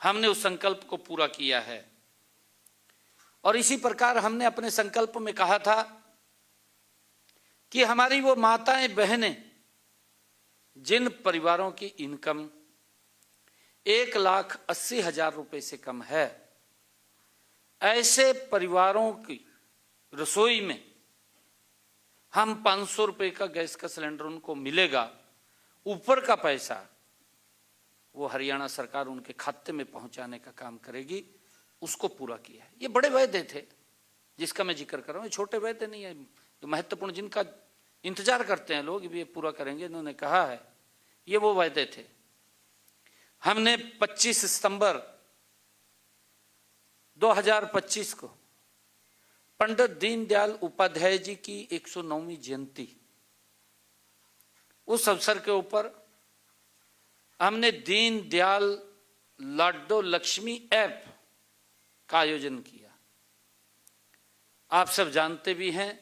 हमने उस संकल्प को पूरा किया है। और इसी प्रकार हमने अपने संकल्प में कहा था कि हमारी वो माताएं बहनें जिन परिवारों की इनकम 1,80,000 रुपए से कम है, ऐसे परिवारों की रसोई में हम 500 रुपए का गैस का सिलेंडर उनको मिलेगा, ऊपर का पैसा वो हरियाणा सरकार उनके खाते में पहुंचाने का काम करेगी, उसको पूरा किया है। ये बड़े वायदे थे जिसका मैं जिक्र कर रहा हूँ, ये छोटे वायदे नहीं है, जो महत्वपूर्ण जिनका इंतजार करते हैं लोग, ये पूरा करेंगे, इन्होंने कहा है, ये वो वायदे थे। हमने 25 सितंबर 2025 को पंडित दीनदयाल उपाध्याय जी की 109वीं जयंती, उस अवसर के ऊपर हमने दीनदयाल लाडो लक्ष्मी ऐप का आयोजन किया। आप सब जानते भी हैं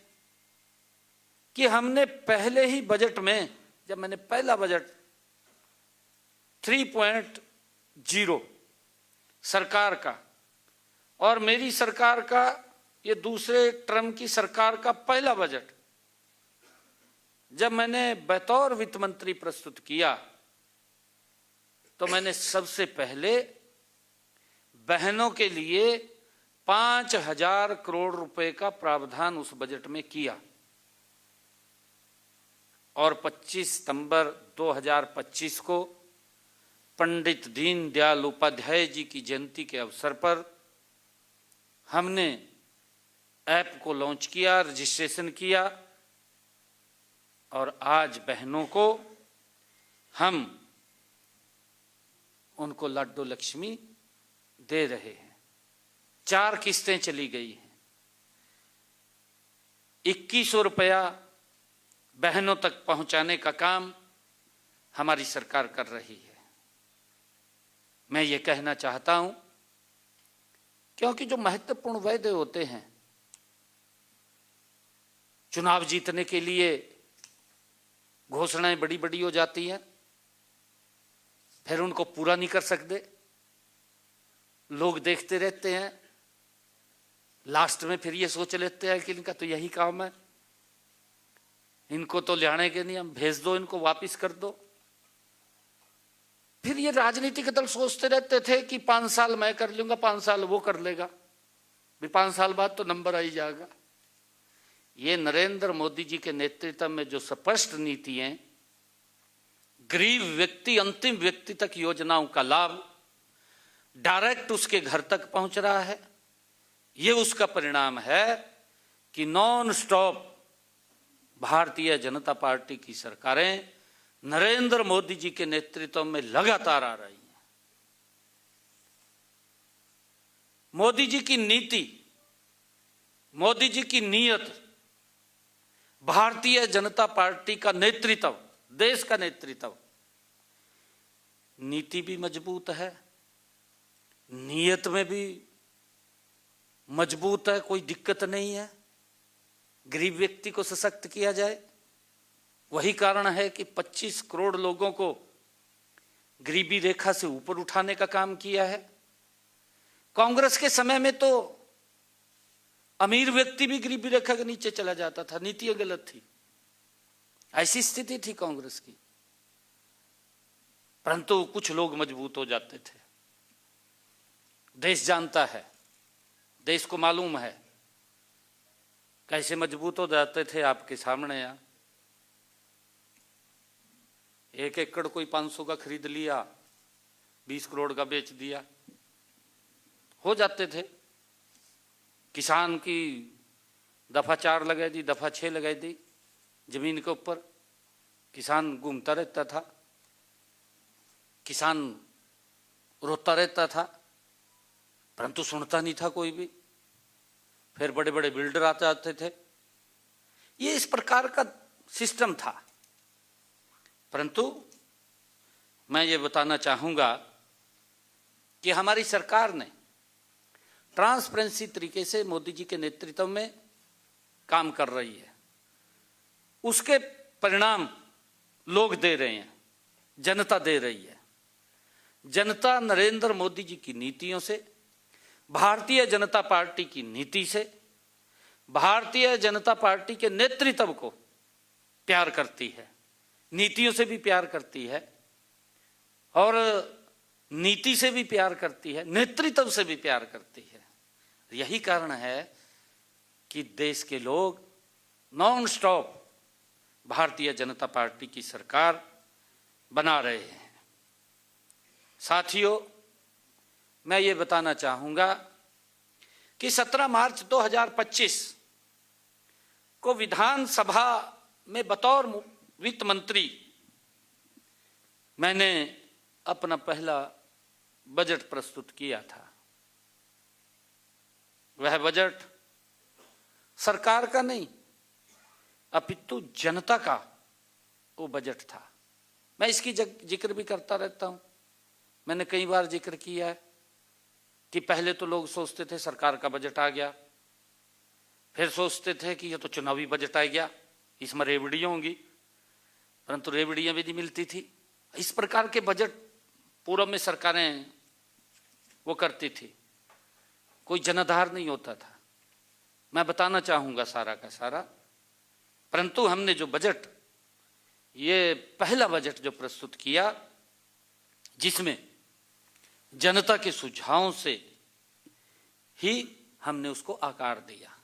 कि हमने पहले ही बजट में, जब मैंने पहला बजट 3.0 सरकार का और मेरी सरकार का, ये दूसरे टर्म की सरकार का पहला बजट जब मैंने बतौर वित्त मंत्री प्रस्तुत किया, तो मैंने सबसे पहले बहनों के लिए 5,000 करोड़ रुपए का प्रावधान उस बजट में किया। और 25 सितंबर 2025 को पंडित दीनदयाल उपाध्याय जी की जयंती के अवसर पर हमने ऐप को लॉन्च किया, रजिस्ट्रेशन किया, और आज बहनों को हम उनको लाडो लक्ष्मी दे रहे हैं। 4 किस्तें चली गई हैं, 2100 रुपया बहनों तक पहुंचाने का काम हमारी सरकार कर रही है। मैं ये कहना चाहता हूं, क्योंकि जो महत्वपूर्ण वायदे होते हैं, चुनाव जीतने के लिए घोषणाएं बड़ी बड़ी हो जाती हैं, फिर उनको पूरा नहीं कर सकते, लोग देखते रहते हैं, लास्ट में फिर ये सोच लेते हैं कि इनका तो यही काम है, इनको तो लियाने के नहीं, हम भेज दो, इनको वापिस कर दो। फिर ये राजनीतिक दल सोचते रहते थे कि 5 साल मैं कर लूंगा, 5 साल वो कर लेगा, भी 5 साल बाद तो नंबर आ ही जाएगा। ये नरेंद्र मोदी जी के नेतृत्व में जो स्पष्ट नीति है, गरीब व्यक्ति, अंतिम व्यक्ति तक योजनाओं का लाभ डायरेक्ट उसके घर तक पहुंच रहा है, ये उसका परिणाम है कि non stop Bharatiya Janata party की सरकारें नरेंद्र मोदी जी के नेतृत्व में लगातार आ रही हैं। मोदी जी की नीति, मोदी जी की नीयत, भारतीय जनता पार्टी का नेतृत्व, देश का नेतृत्व, नीति भी मजबूत है, नीयत में भी मजबूत है, कोई दिक्कत नहीं है, गरीब व्यक्ति को सशक्त किया जाए। वही कारण है कि 25 करोड़ लोगों को गरीबी रेखा से ऊपर उठाने का काम किया है। कांग्रेस के समय में तो अमीर व्यक्ति भी गरीबी रेखा के नीचे चला जाता था, नीति गलत थी, ऐसी स्थिति थी कांग्रेस की, परंतु कुछ लोग मजबूत हो जाते थे। देश जानता है, देश को मालूम है कैसे मजबूत हो जाते थे। आपके सामने 1 एकड़ कोई 500 का खरीद लिया, 20 करोड़ का बेच दिया, हो जाते थे। किसान की दफा 4 लगा दी, दफा 6 लगा दी, जमीन के ऊपर किसान घूमता रहता था, किसान रोता रहता था, परंतु सुनता नहीं था कोई भी। फिर बड़े बड़े बिल्डर आते आते थे, ये इस प्रकार का सिस्टम था। परंतु मैं ये बताना चाहूंगा कि हमारी सरकार ने ट्रांसपेरेंसी तरीके से मोदी जी के नेतृत्व में काम कर रही है, उसके परिणाम लोग दे रहे हैं, जनता दे रही है। जनता नरेंद्र मोदी जी की नीतियों से, भारतीय जनता पार्टी की नीति से, भारतीय जनता पार्टी के नेतृत्व को प्यार करती है, नीतियों से भी प्यार करती है और नीति से भी प्यार करती है, नेतृत्व से भी प्यार करती है। यही कारण है कि देश के लोग non stop Bharatiya Janata party की सरकार बना रहे हैं। साथियों, मैं ये बताना चाहूंगा कि 17 मार्च 2025 को विधानसभा में बतौर वित्त मंत्री मैंने अपना पहला बजट प्रस्तुत किया था। वह बजट सरकार का नहीं अपितु जनता का वो बजट था। मैं इसकी जिक्र भी करता रहता हूं। मैंने कई बार जिक्र किया है कि पहले तो लोग सोचते थे सरकार का बजट आ गया, फिर सोचते थे कि ये तो चुनावी बजट आ गया, इसमें रेवड़ियां होंगी, परंतु रेवड़ियां भी नहीं मिलती थी। इस प्रकार के बजट पूर्व में सरकारें वो करती थी, कोई जनाधार नहीं होता था। मैं बताना चाहूंगा सारा का सारा, परंतु हमने जो बजट, ये पहला बजट जो प्रस्तुत किया जिसमें जनता के सुझावों से ही हमने उसको आकार दिया।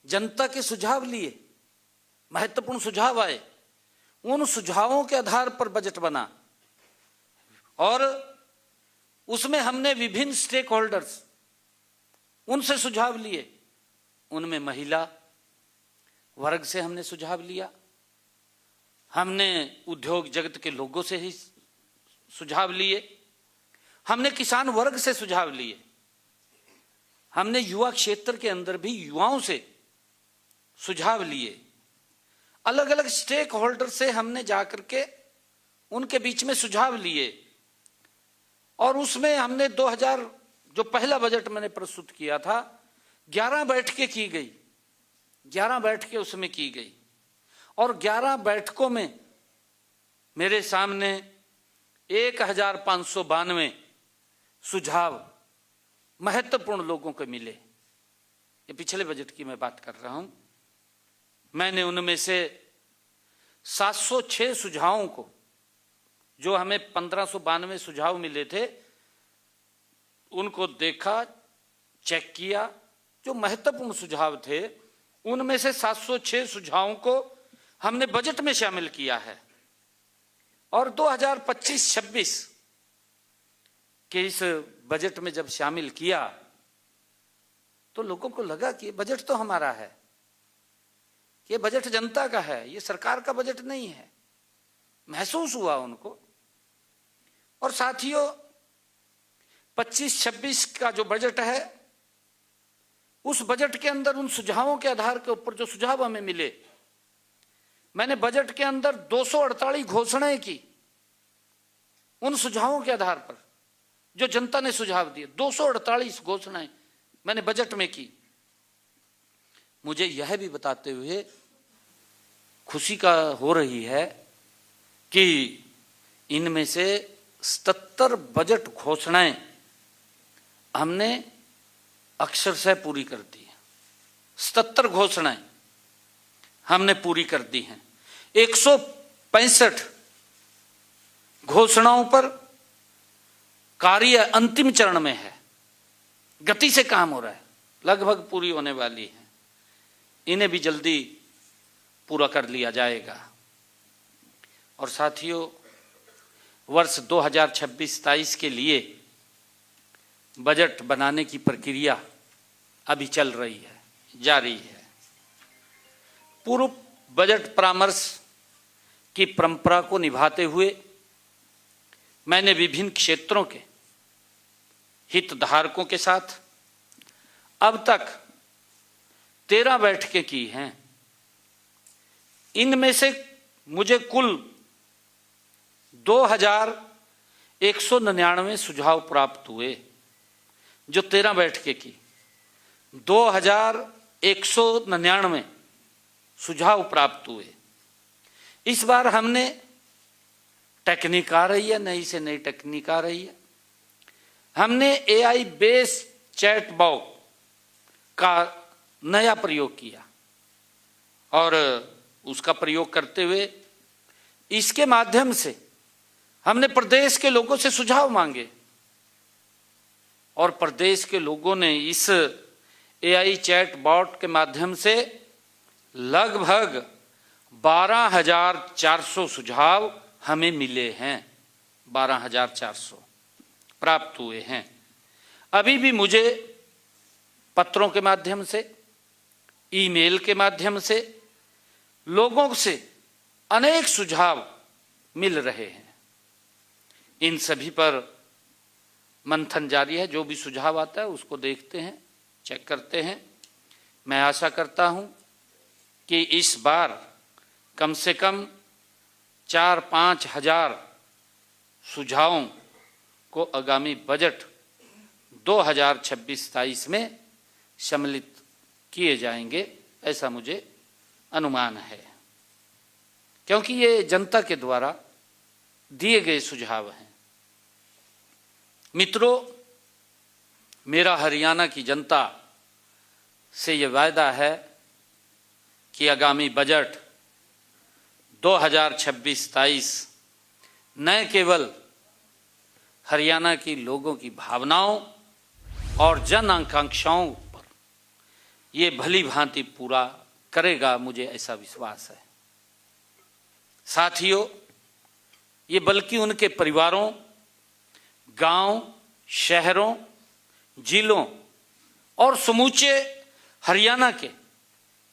जनता के सुझाव लिए, महत्वपूर्ण सुझाव आए, उन सुझावों के आधार पर बजट बना और उसमें हमने विभिन्न स्टेक होल्डर्स, उनसे सुझाव लिए। उनमें महिला वर्ग से हमने सुझाव लिया, हमने उद्योग जगत के लोगों से ही सुझाव लिए, हमने किसान वर्ग से सुझाव लिए, हमने युवा क्षेत्र के अंदर भी युवाओं से सुझाव लिए। अलग अलग स्टेक होल्डर से हमने जाकर के उनके बीच में सुझाव लिए और उसमें हमने 2000 जो पहला बजट मैंने प्रस्तुत किया था, 11 बैठकें की गई, 11 बैठकें उसमें की गई और 11 बैठकों में मेरे सामने 1592 सुझाव महत्वपूर्ण लोगों को मिले। ये पिछले बजट की मैं बात कर रहा हूं। मैंने उनमें से 706 सुझावों को, जो हमें 1592 सुझाव मिले थे, उनको देखा, चेक किया। जो महत्वपूर्ण सुझाव थे उनमें से 706 सुझावों को हमने बजट में शामिल किया है और 2025-26 के इस बजट में जब शामिल किया तो लोगों को लगा कि बजट तो हमारा है, ये बजट जनता का है, ये सरकार का बजट नहीं है। महसूस हुआ उनको। और साथियों, 25-26 का जो बजट है, उस बजट के अंदर उन सुझावों के आधार के ऊपर जो सुझाव हमें मिले, मैंने बजट के अंदर 248 घोषणाएं की उन सुझावों के आधार पर जो जनता ने सुझाव दिए। 248 घोषणाएं मैंने बजट में की। मुझे यह भी बताते हुए खुशी का हो रही है कि इनमें से 77 बजट घोषणाएं हमने अक्षरशः पूरी कर दी है। 77 घोषणाएं हमने पूरी कर दी हैं। 165 घोषणाओं पर कार्य अंतिम चरण में है, गति से काम हो रहा है, लगभग पूरी होने वाली है। इन्हें भी जल्दी पूरा कर लिया जाएगा। और साथियों, वर्ष 2026-27 के लिए बजट बनाने की प्रक्रिया अभी चल रही है, जारी है। पूर्व बजट परामर्श की परंपरा को निभाते हुए मैंने विभिन्न क्षेत्रों के हितधारकों के साथ अब तक 13 बैठकें की हैं। इनमें से मुझे कुल 2199 सुझाव प्राप्त हुए। जो 13 बैठकें की, 2199 सुझाव प्राप्त हुए। इस बार हमने टेक्निक आ रही है, नई से नई टेक्निक आ रही है। हमने AI बेस्ड चैट बॉक्स का नया प्रयोग किया और उसका प्रयोग करते हुए इसके माध्यम से हमने प्रदेश के लोगों से सुझाव मांगे और प्रदेश के लोगों ने इस AI चैट बॉट के माध्यम से लगभग 12,400 सुझाव हमें मिले हैं। 12,400 प्राप्त हुए हैं। अभी भी मुझे पत्रों के माध्यम से, ईमेल के माध्यम से लोगों से अनेक सुझाव मिल रहे हैं। इन सभी पर मंथन जारी है। जो भी सुझाव आता है उसको देखते हैं, चेक करते हैं। मैं आशा करता हूं कि इस बार कम से कम 4-5 हजार सुझावों को आगामी बजट 2026-27 में सम्मिलित किए जाएंगे, ऐसा मुझे अनुमान है, क्योंकि ये जनता के द्वारा दिए गए सुझाव हैं। मित्रों, मेरा हरियाणा की जनता से ये वायदा है कि आगामी बजट 2026-27 न केवल हरियाणा की लोगों की भावनाओं और जन आकांक्षाओं पर ये भली भांति पूरा करेगा, मुझे ऐसा विश्वास है। साथियों, ये बल्कि उनके परिवारों, गांव, शहरों, जिलों और समूचे हरियाणा के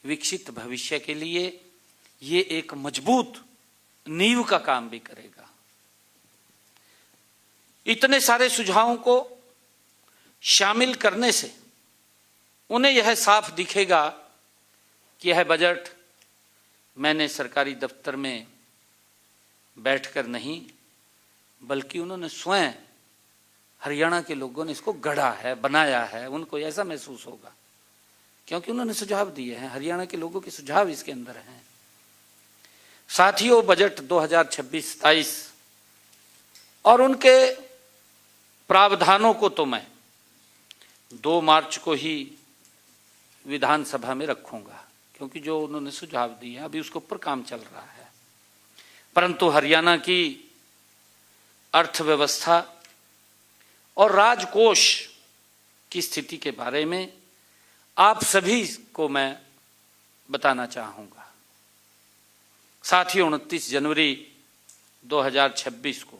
विकसित भविष्य के लिए ये एक मजबूत नींव का काम भी करेगा। इतने सारे सुझावों को शामिल करने से उन्हें यह साफ दिखेगा कि यह बजट मैंने सरकारी दफ्तर में बैठकर नहीं, बल्कि उन्होंने स्वयं हरियाणा के लोगों ने इसको गढ़ा है, बनाया है। उनको ऐसा महसूस होगा क्योंकि उन्होंने सुझाव दिए हैं, हरियाणा के लोगों के सुझाव इसके अंदर हैं। साथियों, बजट 2026-27 और उनके प्रावधानों को तो मैं 2 मार्च को ही विधानसभा में रखूंगा, क्योंकि जो उन्होंने सुझाव दिए हैं अभी उसके ऊपर काम चल रहा है। परंतु हरियाणा की अर्थव्यवस्था और राजकोष की स्थिति के बारे में आप सभी को मैं बताना चाहूँगा। साथियों, 29 जनवरी 2026 को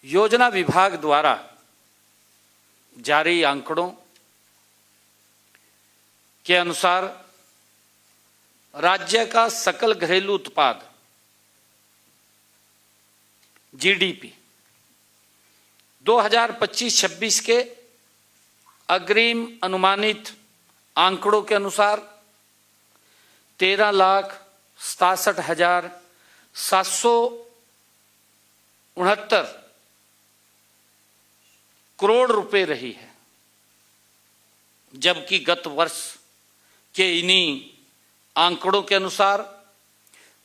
योजना विभाग द्वारा जारी आंकड़ों के अनुसार राज्य का सकल घरेलू उत्पाद GDP 2025-26 के अग्रिम अनुमानित आंकड़ों के अनुसार 13,67,769 करोड़ रुपए रही है, जबकि गत वर्ष के इन्हीं आंकड़ों के अनुसार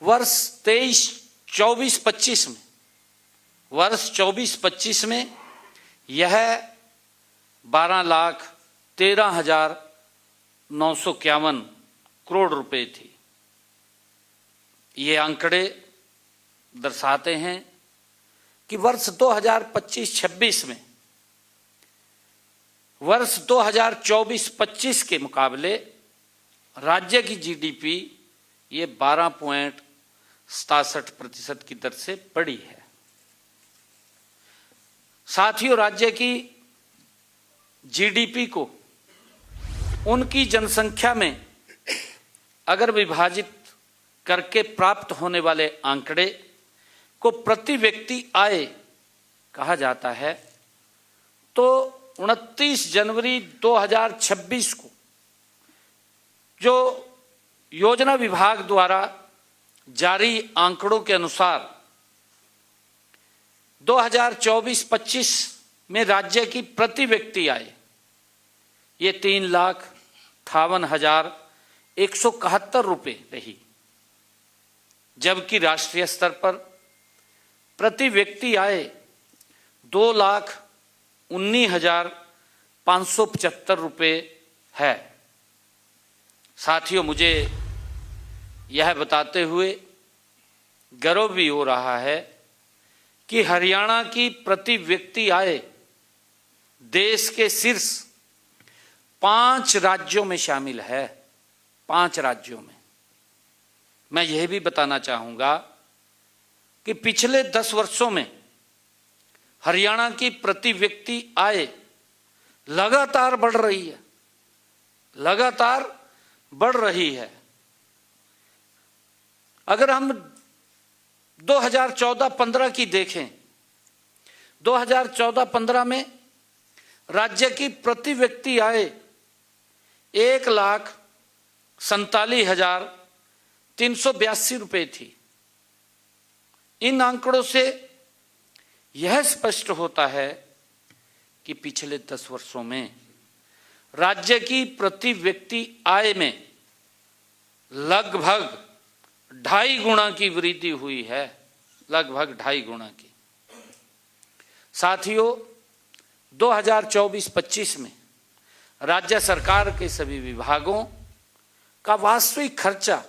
वर्ष 24-25 में यह 12,13,951 करोड़ रुपए थी। ये आंकड़े दर्शाते हैं कि वर्ष 2025-26 में वर्ष 2024-25 के मुकाबले राज्य की GDP ये 12.67% की दर से बढ़ी है। साथियों, राज्य की GDP को उनकी जनसंख्या में अगर विभाजित करके प्राप्त होने वाले आंकड़े को प्रति व्यक्ति आय कहा जाता है, तो 29 जनवरी 2026 को जो योजना विभाग द्वारा जारी आंकड़ों के अनुसार 2024-25 में राज्य की प्रति व्यक्ति आय ये 3,58,171 रुपये रही, जबकि राष्ट्रीय स्तर पर प्रति व्यक्ति आय 2,19,575 रुपये है। साथियों, मुझे यह बताते हुए गर्व भी हो रहा है कि हरियाणा की प्रति व्यक्ति आय देश के शीर्ष 5 राज्यों में शामिल है। 5 राज्यों में। मैं यह भी बताना चाहूंगा कि पिछले 10 वर्षों में हरियाणा की प्रति व्यक्ति आय लगातार बढ़ रही है, लगातार बढ़ रही है। अगर हम 2014-15 की देखें, 2014-15 में राज्य की प्रति व्यक्ति आय 1,47,382 रुपये थी। इन आंकड़ों से यह स्पष्ट होता है कि पिछले 10 वर्षों में राज्य की प्रति व्यक्ति आय में लगभग 2.5 गुना की वृद्धि हुई है, लगभग 2.5 गुना की। साथियों, 2024-25 में राज्य सरकार के सभी विभागों का वास्तविक खर्चा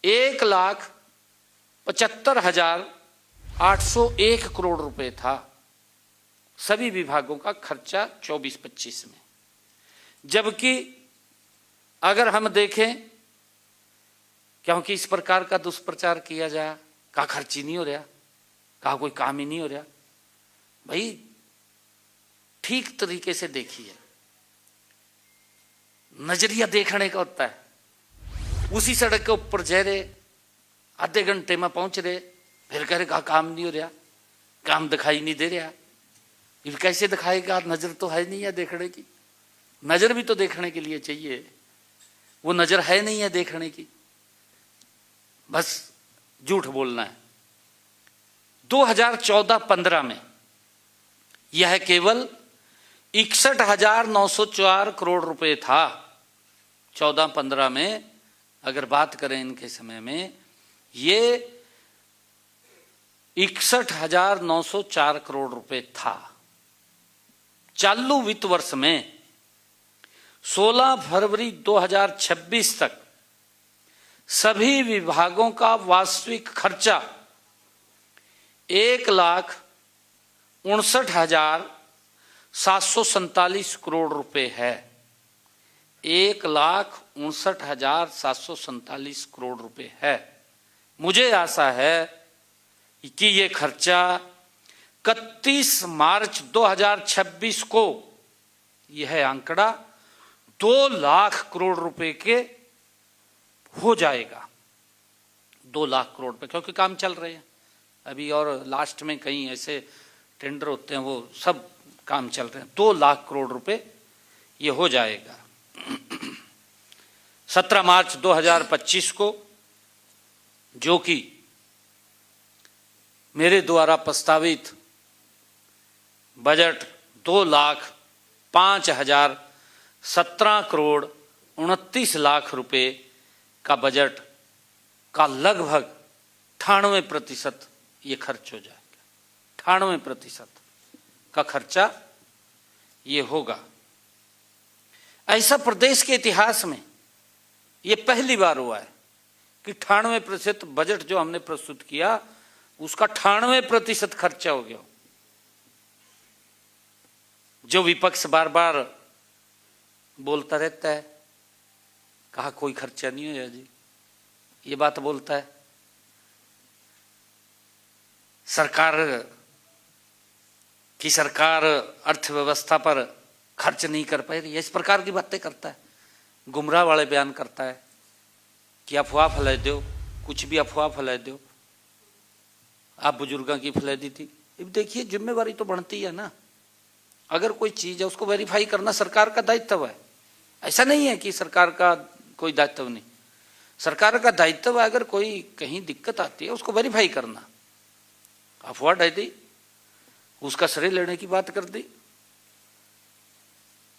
1,75,801 करोड़ रुपए था। सभी विभागों का खर्चा 24-25 में। जबकि अगर हम देखें, क्योंकि इस प्रकार का दुष्प्रचार किया जाए, कहा खर्च ही नहीं हो रहा, कहा कोई काम ही नहीं हो रहा। भाई ठीक तरीके से देखिए, नजरिया देखने का होता है। उसी सड़क के ऊपर जा रहे, आधे घंटे में पहुंच रहे, फिर कह रहे कहा काम नहीं हो रहा, काम दिखाई नहीं दे रहा। ये कैसे दिखाएगा? नजर तो है नहीं है देखने की। नजर भी तो देखने के लिए चाहिए, वो नजर है नहीं है देखने की, बस झूठ बोलना है। 2014-15 में यह केवल 61,904 करोड़ रुपए था। 14-15 में अगर बात करें इनके समय में, ये 61,904 करोड़ रुपए था। चालू वित्त वर्ष में 16 फरवरी 2026 तक सभी विभागों का वास्तविक खर्चा 1,59,747 करोड़ रुपए है। 1,59,747 करोड़ रुपए है। मुझे आशा है कि ये खर्चा 31 मार्च 2026 को यह आंकड़ा 2 लाख करोड़ रुपए के हो जाएगा। 2 लाख करोड़ रुपए, क्योंकि काम चल रहे हैं अभी, और लास्ट में कहीं ऐसे टेंडर होते हैं, वो सब काम चल रहे हैं। 2 लाख करोड़ रुपए ये हो जाएगा। 17 मार्च 2025 को, जो कि मेरे द्वारा प्रस्तावित बजट 2,05,17 करोड़ 29 लाख रुपए का बजट का लगभग 98% ये खर्च हो जाएगा। 98% का खर्चा ये होगा। ऐसा प्रदेश के इतिहास में ये पहली बार हुआ है कि 98% बजट जो हमने प्रस्तुत किया उसका 98% खर्चा हो गया। जो विपक्ष बार बार बोलता रहता है, कहा कोई खर्चा नहीं होया जी, ये बात बोलता है। सरकार अर्थव्यवस्था पर खर्च नहीं कर पाई रही है, इस प्रकार की बातें करता है। गुमराह वाले बयान करता है कि अफवाह फैला दो, कुछ भी अफवाह फैला दो। आप बुजुर्गों की फैला दी थी। अब देखिए, जिम्मेवारी तो बढ़ती है ना। अगर कोई चीज है उसको वेरीफाई करना सरकार का दायित्व है। ऐसा नहीं है कि सरकार का कोई दायित्व नहीं। सरकार का दायित्व है, अगर कोई कहीं दिक्कत आती है उसको वेरीफाई करना। अफवाह डाल दी, उसका श्रेय लेने की बात कर दी।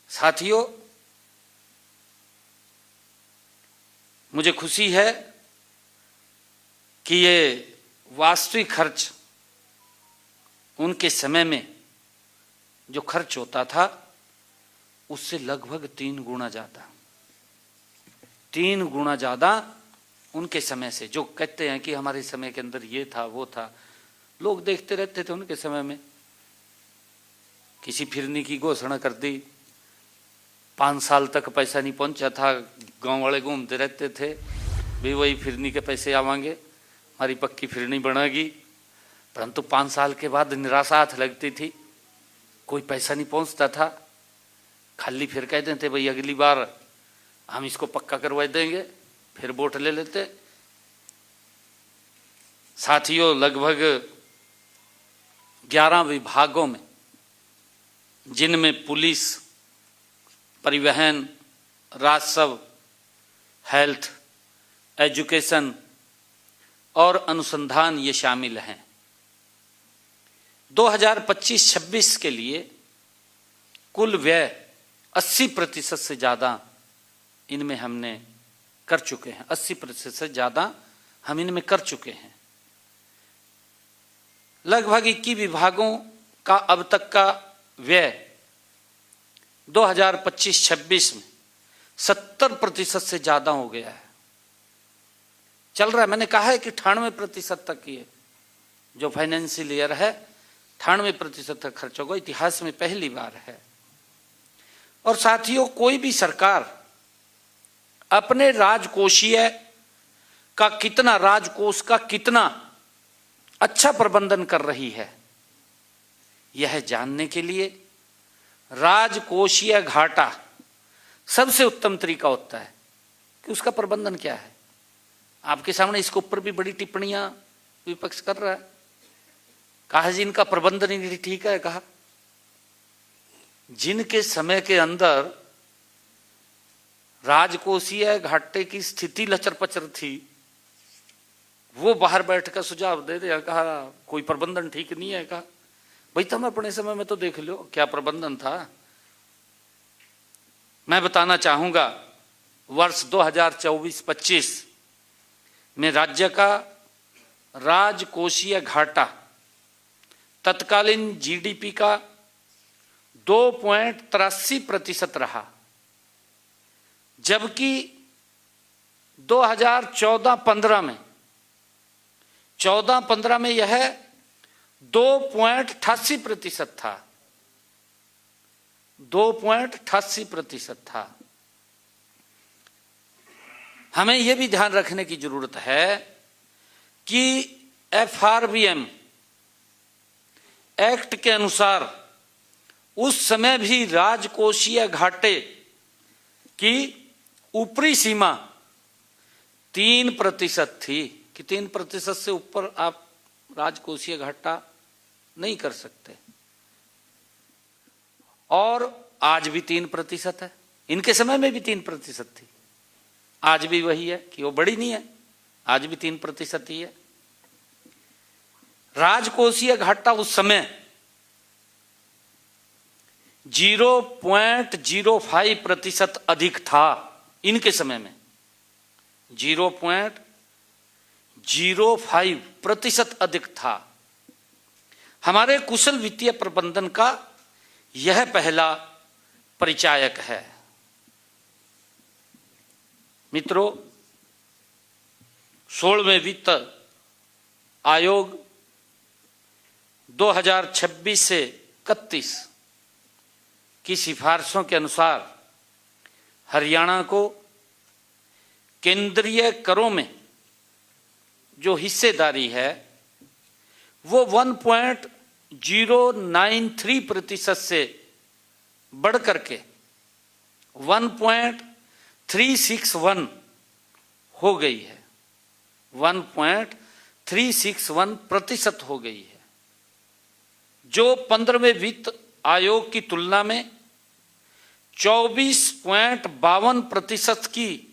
साथियों, मुझे खुशी है कि ये वास्तविक खर्च उनके समय में जो खर्च होता था उससे लगभग 3 गुना ज्यादा, 3 गुना ज्यादा उनके समय से। जो कहते हैं कि हमारे समय के अंदर ये था वो था, लोग देखते रहते थे। उनके समय में किसी फिरनी की घोषणा कर दी, 5 साल तक पैसा नहीं पहुंचा था, गांव वाले घूमते रहते थे, भी वही फिरनी के पैसे आवांगे, हमारी पक्की फिरनी बनेगी। परंतु 5 साल के बाद निराशा हाथ लगती थी, कोई पैसा नहीं पहुंचता था। खाली फिर कहते थे भाई अगली बार हम इसको पक्का करवा देंगे, फिर वोट ले लेते। साथियों, लगभग 11 विभागों में, जिनमें पुलिस, परिवहन, राजस्व, हेल्थ, एजुकेशन और अनुसंधान ये शामिल हैं, 2025-26 के लिए कुल व्यय 80% से ज़्यादा इनमें हमने कर चुके हैं। 80% से ज़्यादा हम इनमें कर चुके हैं। लगभग 21 विभागों का अब तक का व्यय 2025-26 में 70% से ज़्यादा हो गया है, चल रहा है। मैंने कहा है कि 98% तक ये जो फाइनेंशियल ईयर है 98% तक खर्च होगा, इतिहास में पहली बार है। और साथियों, कोई भी सरकार अपने राजकोषीय का कितना, राजकोष का कितना अच्छा प्रबंधन कर रही है, यह जानने के लिए राजकोषीय घाटा सबसे उत्तम तरीका होता है कि उसका प्रबंधन क्या है। आपके सामने इसके ऊपर भी बड़ी टिप्पणियां विपक्ष कर रहा है। कहा जी इनका प्रबंधन ही नहीं ठीक है। कहा जिनके समय के अंदर राजकोषीय घाटे की स्थिति लचर पचर थी, वो बाहर बैठ कर सुझाव दे दिया, कहा कोई प्रबंधन ठीक नहीं है। कहा भाई तुम अपने समय में तो देख लो क्या प्रबंधन था। मैं बताना चाहूंगा, वर्ष 2024-25 में राज्य का राजकोषीय घाटा तत्कालीन जीडीपी का 2.83% रहा, जबकि 2014-15 में यह 2.88% था। 2.88% था। हमें यह भी ध्यान रखने की जरूरत है कि FRBM एक्ट के अनुसार उस समय भी राजकोषीय घाटे की ऊपरी सीमा 3% थी कि 3% से ऊपर आप राजकोषीय घाटा नहीं कर सकते। और आज भी 3% है। इनके समय में भी 3% थी, आज भी वही है कि वो बड़ी नहीं है, आज भी 3% ही है। राजकोषीय घाटा उस समय 0.05% अधिक था। इनके समय में 0.05% अधिक था। हमारे कुशल वित्तीय प्रबंधन का यह पहला परिचायक है। मित्रों, 16वें वित्त आयोग 2026 से 31 की सिफारिशों के अनुसार हरियाणा को केंद्रीय करों में जो हिस्सेदारी है वो 1.093% से बढ़कर के 1.361 हो गई है। 1.361% हो गई है, जो 15वें वित्त आयोग की तुलना में 24.52% की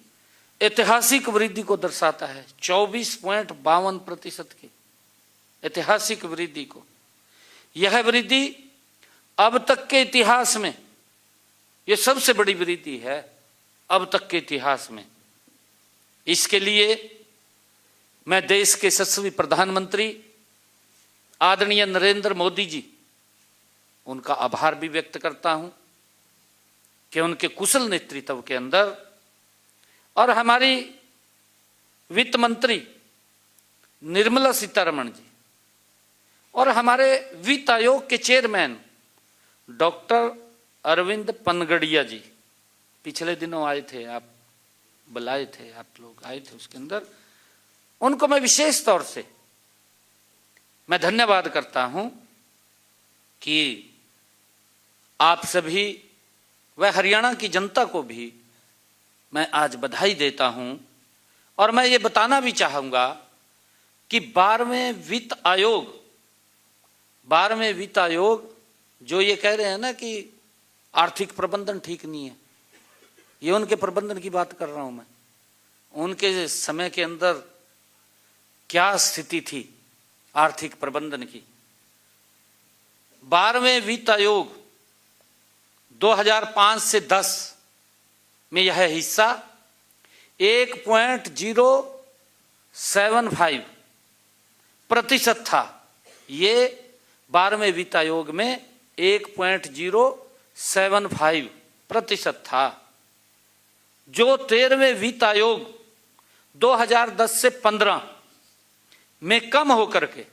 ऐतिहासिक वृद्धि को दर्शाता है। 24.52% की ऐतिहासिक वृद्धि को। यह वृद्धि अब तक के इतिहास में यह सबसे बड़ी वृद्धि है अब तक के इतिहास में। इसके लिए मैं देश के यशस्वी प्रधानमंत्री आदरणीय नरेंद्र मोदी जी, उनका आभार भी व्यक्त करता हूं कि उनके कुशल नेतृत्व के अंदर और हमारी वित्त मंत्री निर्मला सीतारमण जी और हमारे वित्त आयोग के चेयरमैन डॉक्टर अरविंद पनगड़िया जी पिछले दिनों आए थे, आप बुलाए थे, आप लोग आए थे उसके अंदर, उनको मैं विशेष तौर से मैं धन्यवाद करता हूं कि आप सभी व हरियाणा की जनता को भी मैं आज बधाई देता हूं। और मैं ये बताना भी चाहूंगा कि 12वें वित्त आयोग जो ये कह रहे हैं ना कि आर्थिक प्रबंधन ठीक नहीं है, ये उनके प्रबंधन की बात कर रहा हूं मैं। उनके समय के अंदर क्या स्थिति थी आर्थिक प्रबंधन की। 12वें वित्त आयोग 2005 से 10 में यह हिस्सा 1.075% था। ये 12वें वित्त आयोग में 1.075% था, जो 13वें वित्त आयोग 2010 से 15 में कम होकर के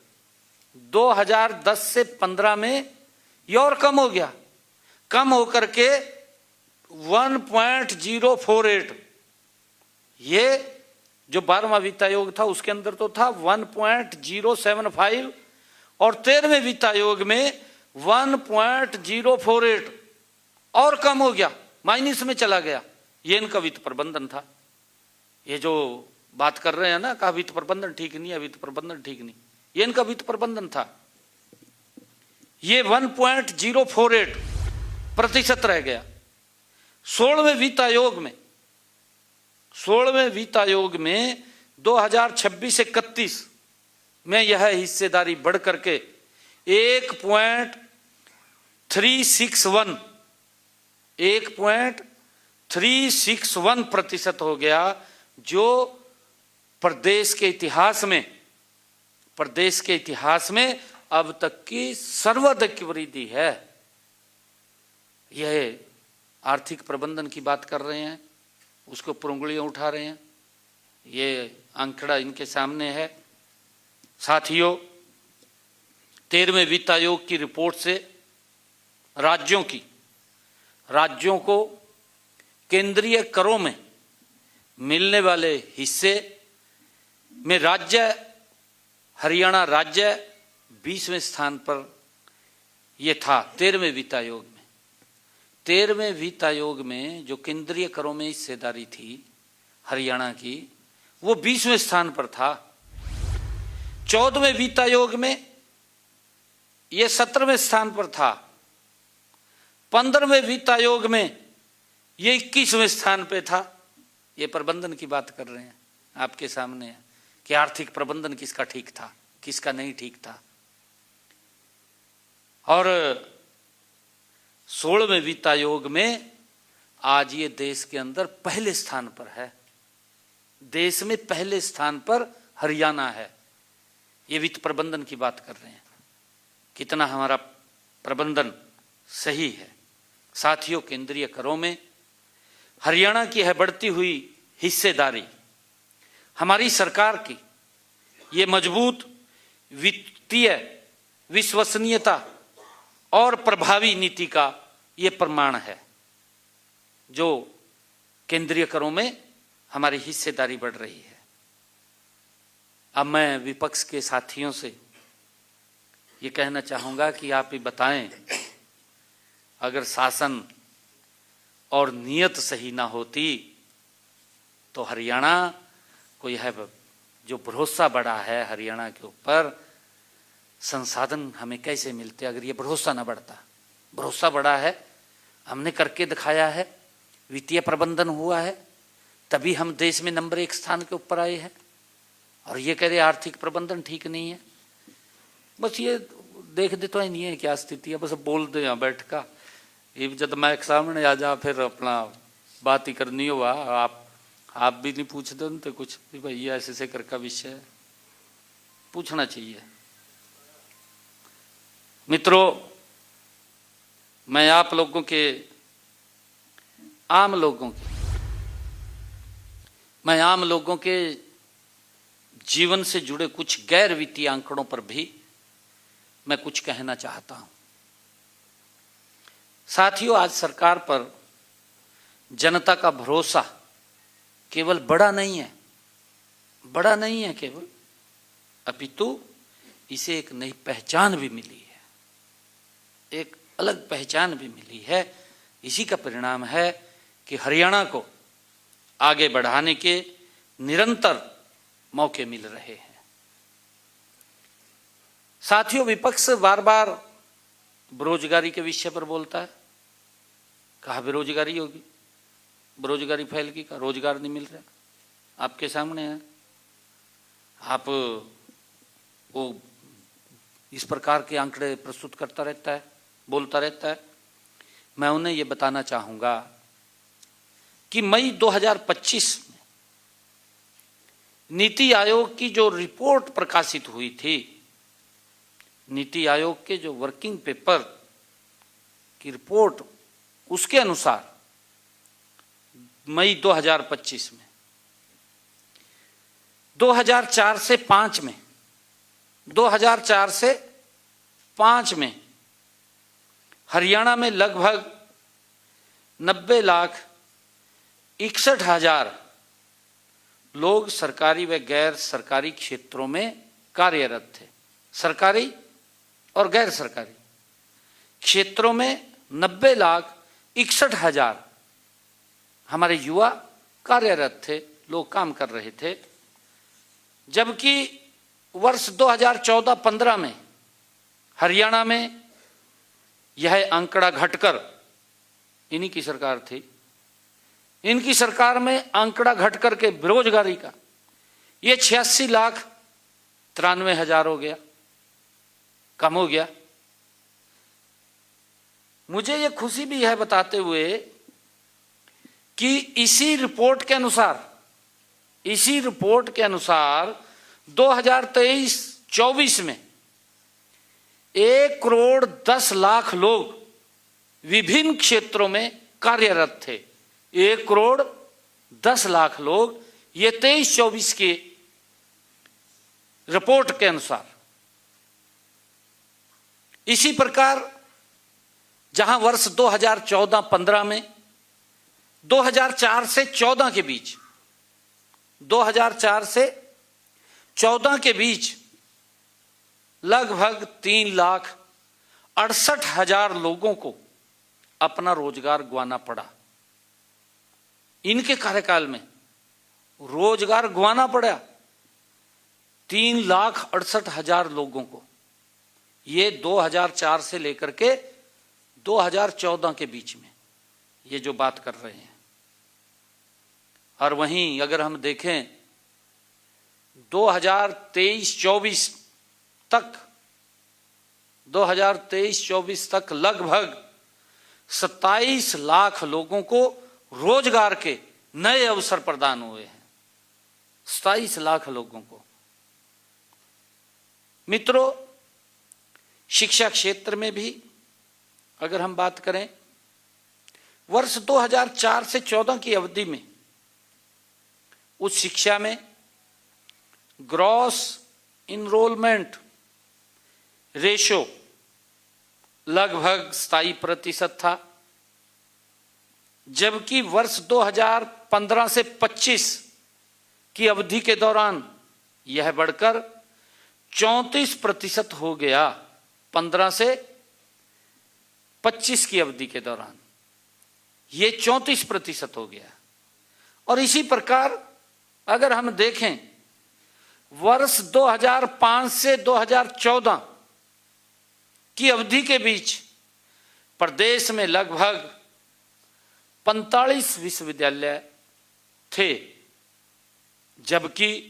2010 से 15 में ये और कम हो गया, कम होकर के 1.048। ये जो 12वां वित्त आयोग था उसके अंदर तो था 1.075 और 13वें वित्त आयोग में 1.048 और कम हो गया, माइनस में चला गया। ये इनका वित्त प्रबंधन था। ये जो बात कर रहे हैं ना, कहा वित्त प्रबंधन ठीक नहीं है, वित्त प्रबंधन ठीक नहीं, ये इनका वित्त प्रबंधन था। ये 1.048% रह गया। 16वें वित्त आयोग में 2026 से 31 में यह हिस्सेदारी बढ़ करके 1.361% हो गया, जो प्रदेश के इतिहास में अब तक की सर्वाधिक वृद्धि है। यह आर्थिक प्रबंधन की बात कर रहे हैं, उसको ऊपर उंगलियां उठा रहे हैं। ये आंकड़ा इनके सामने है। साथियों, 13वें वित्त आयोग की रिपोर्ट से राज्यों को केंद्रीय करों में मिलने वाले हिस्से में हरियाणा राज्य 20वें स्थान पर यह था। 13वें वित्त आयोग में 13वें वित्त आयोग में जो केंद्रीय करों में हिस्सेदारी थी हरियाणा की, वो 20वें स्थान पर था। 14वें वित्त आयोग में यह 17वें स्थान पर था। 15वें वित्त आयोग में यह 21वें स्थान पे था। ये प्रबंधन की बात कर रहे हैं, आपके सामने है कि आर्थिक प्रबंधन किसका ठीक था, किसका नहीं ठीक था। और 16वें वित्त आयोग में आज ये देश के अंदर पहले स्थान पर है। देश में पहले स्थान पर हरियाणा है। ये वित्त प्रबंधन की बात कर रहे हैं, कितना हमारा प्रबंधन सही है। साथियों, केंद्रीय करों में हरियाणा की है बढ़ती हुई हिस्सेदारी हमारी सरकार की ये मजबूत वित्तीय विश्वसनीयता और प्रभावी नीति का ये प्रमाण है, जो केंद्रीय करों में हमारी हिस्सेदारी बढ़ रही है। अब मैं विपक्ष के साथियों से ये कहना चाहूँगा कि आप ही बताएं, अगर शासन और नीयत सही ना होती तो हरियाणा को यह जो भरोसा बढ़ा है हरियाणा के ऊपर, संसाधन हमें कैसे मिलते अगर ये भरोसा ना बढ़ता। भरोसा बढ़ा है, हमने करके दिखाया है, वित्तीय प्रबंधन हुआ है, तभी हम देश में नंबर 1 स्थान के ऊपर आए हैं। और ये कह रहे आर्थिक प्रबंधन ठीक नहीं है। बस ये देख दे तो ही नहीं है क्या स्थिति है, बस बोल दे यहाँ बैठ का, ये जब मैं सामने आ जा फिर अपना बात ही करनी हुआ। आप भी नहीं पूछते उनसे कुछ, भाई ऐसे ऐसे कर का विषय है। पूछना चाहिए। मित्रों, मैं आप लोगों के, आम लोगों के जीवन से जुड़े कुछ गैर वित्तीय आंकड़ों पर भी मैं कुछ कहना चाहता हूं। साथियों, आज सरकार पर जनता का भरोसा केवल बड़ा नहीं है केवल, अपितु इसे एक नई पहचान भी मिली है, एक अलग पहचान भी मिली है। इसी का परिणाम है कि हरियाणा को आगे बढ़ाने के निरंतर मौके मिल रहे हैं। साथियों, विपक्ष बार बार बेरोजगारी के विषय पर बोलता है। कहा बेरोजगारी होगी, बेरोजगारी फैलेगी, का रोजगार नहीं मिल रहा। आपके सामने है, आप वो इस प्रकार के आंकड़े प्रस्तुत करता रहता है, बोलता रहता है। मैं उन्हें ये बताना चाहूंगा कि मई 2025 में नीति आयोग की जो रिपोर्ट प्रकाशित हुई थी, नीति आयोग के जो वर्किंग पेपर की रिपोर्ट, उसके अनुसार मई 2025 में 2004 से 5 में हरियाणा में लगभग 90,61,000 लोग सरकारी व गैर सरकारी क्षेत्रों में कार्यरत थे। सरकारी और गैर सरकारी क्षेत्रों में 90,61,000 हमारे युवा कार्यरत थे, लोग काम कर रहे थे। जबकि वर्ष 2014-15 में हरियाणा में यह आंकड़ा घटकर, इन्हीं की सरकार थी, इनकी सरकार में आंकड़ा घटकर के बेरोजगारी का ये 86,93,000 हो गया, कम हो गया। मुझे ये खुशी भी है बताते हुए कि इसी रिपोर्ट के अनुसार 2023-24 में 1,10,00,000 लोग विभिन्न क्षेत्रों में कार्यरत थे। 1,10,00,000 लोग, ये 23-24 की रिपोर्ट के अनुसार। इसी प्रकार जहां वर्ष 2014-15 में 2004 से 14 के बीच 2004 से 14 के बीच लगभग 3,68,000 लोगों को अपना रोजगार गंवाना पड़ा। इनके कार्यकाल में रोजगार गंवाना पड़ा 3,68,000 लोगों को। ये 2004 से लेकर के 2014 के बीच में ये जो बात कर रहे हैं। और वहीं अगर हम देखें 2023-24 तक लगभग 27 लाख लोगों को रोजगार के नए अवसर प्रदान हुए हैं। 27 लाख लोगों को। मित्रों, शिक्षा क्षेत्र में भी अगर हम बात करें, वर्ष 2004 से 14 की अवधि में उस शिक्षा में ग्रॉस इनरोलमेंट रेशो लगभग 27% था। जबकि वर्ष 2015 से 25 की अवधि के दौरान यह बढ़कर 34% हो गया। 15 से 25 की अवधि के दौरान ये 34% हो गया। और इसी प्रकार अगर हम देखें वर्ष 2005 से 2014 की अवधि के बीच प्रदेश में लगभग 45 विश्वविद्यालय थे। जबकि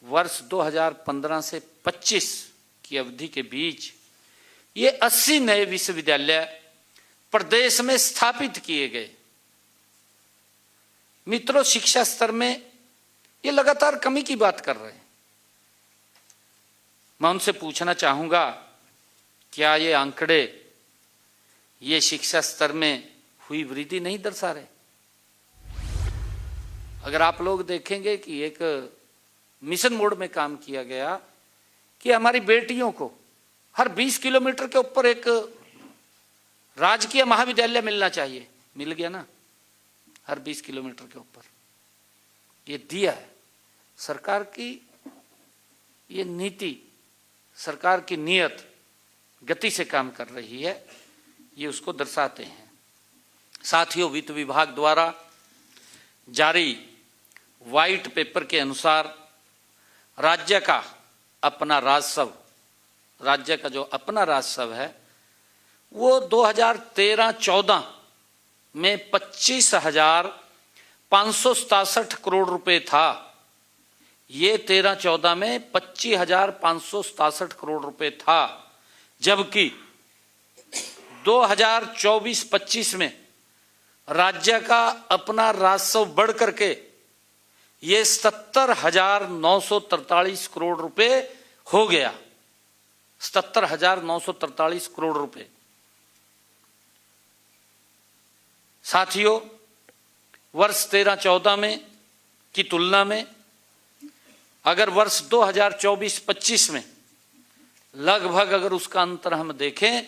वर्ष 2015 से 25 की अवधि के बीच ये 80 नए विश्वविद्यालय प्रदेश में स्थापित किए गए। मित्रों, शिक्षा स्तर में ये लगातार कमी की बात कर रहे हैं। मैं उनसे पूछना चाहूँगा, क्या ये आंकड़े ये शिक्षा स्तर में हुई वृद्धि नहीं दर्शा रहे? अगर आप लोग देखेंगे कि एक मिशन मोड में काम किया गया कि हमारी बेटियों को हर 20 किलोमीटर के ऊपर एक राजकीय महाविद्यालय मिलना चाहिए, मिल गया ना, हर 20 किलोमीटर के ऊपर। ये दिया है सरकार की, ये नीति, सरकार की नीयत गति से काम कर रही है, ये उसको दर्शाते हैं। साथियों, वित्त विभाग द्वारा जारी व्हाइट पेपर के अनुसार राज्य का अपना राजस्व, राज्य का जो अपना राजस्व है वो 2013-14 में 25,567 करोड़ रुपए था। ये 13-14 में 25,567 करोड़ रुपए था, जबकि 2024-25 में राज्य का अपना राजस्व बढ़ करके ये 70,943 करोड़ रुपए हो गया। 70,943 करोड़ रुपए। साथियों, वर्ष 13-14 में की तुलना में अगर वर्ष 2024-25 में लगभग अगर उसका अंतर हम देखें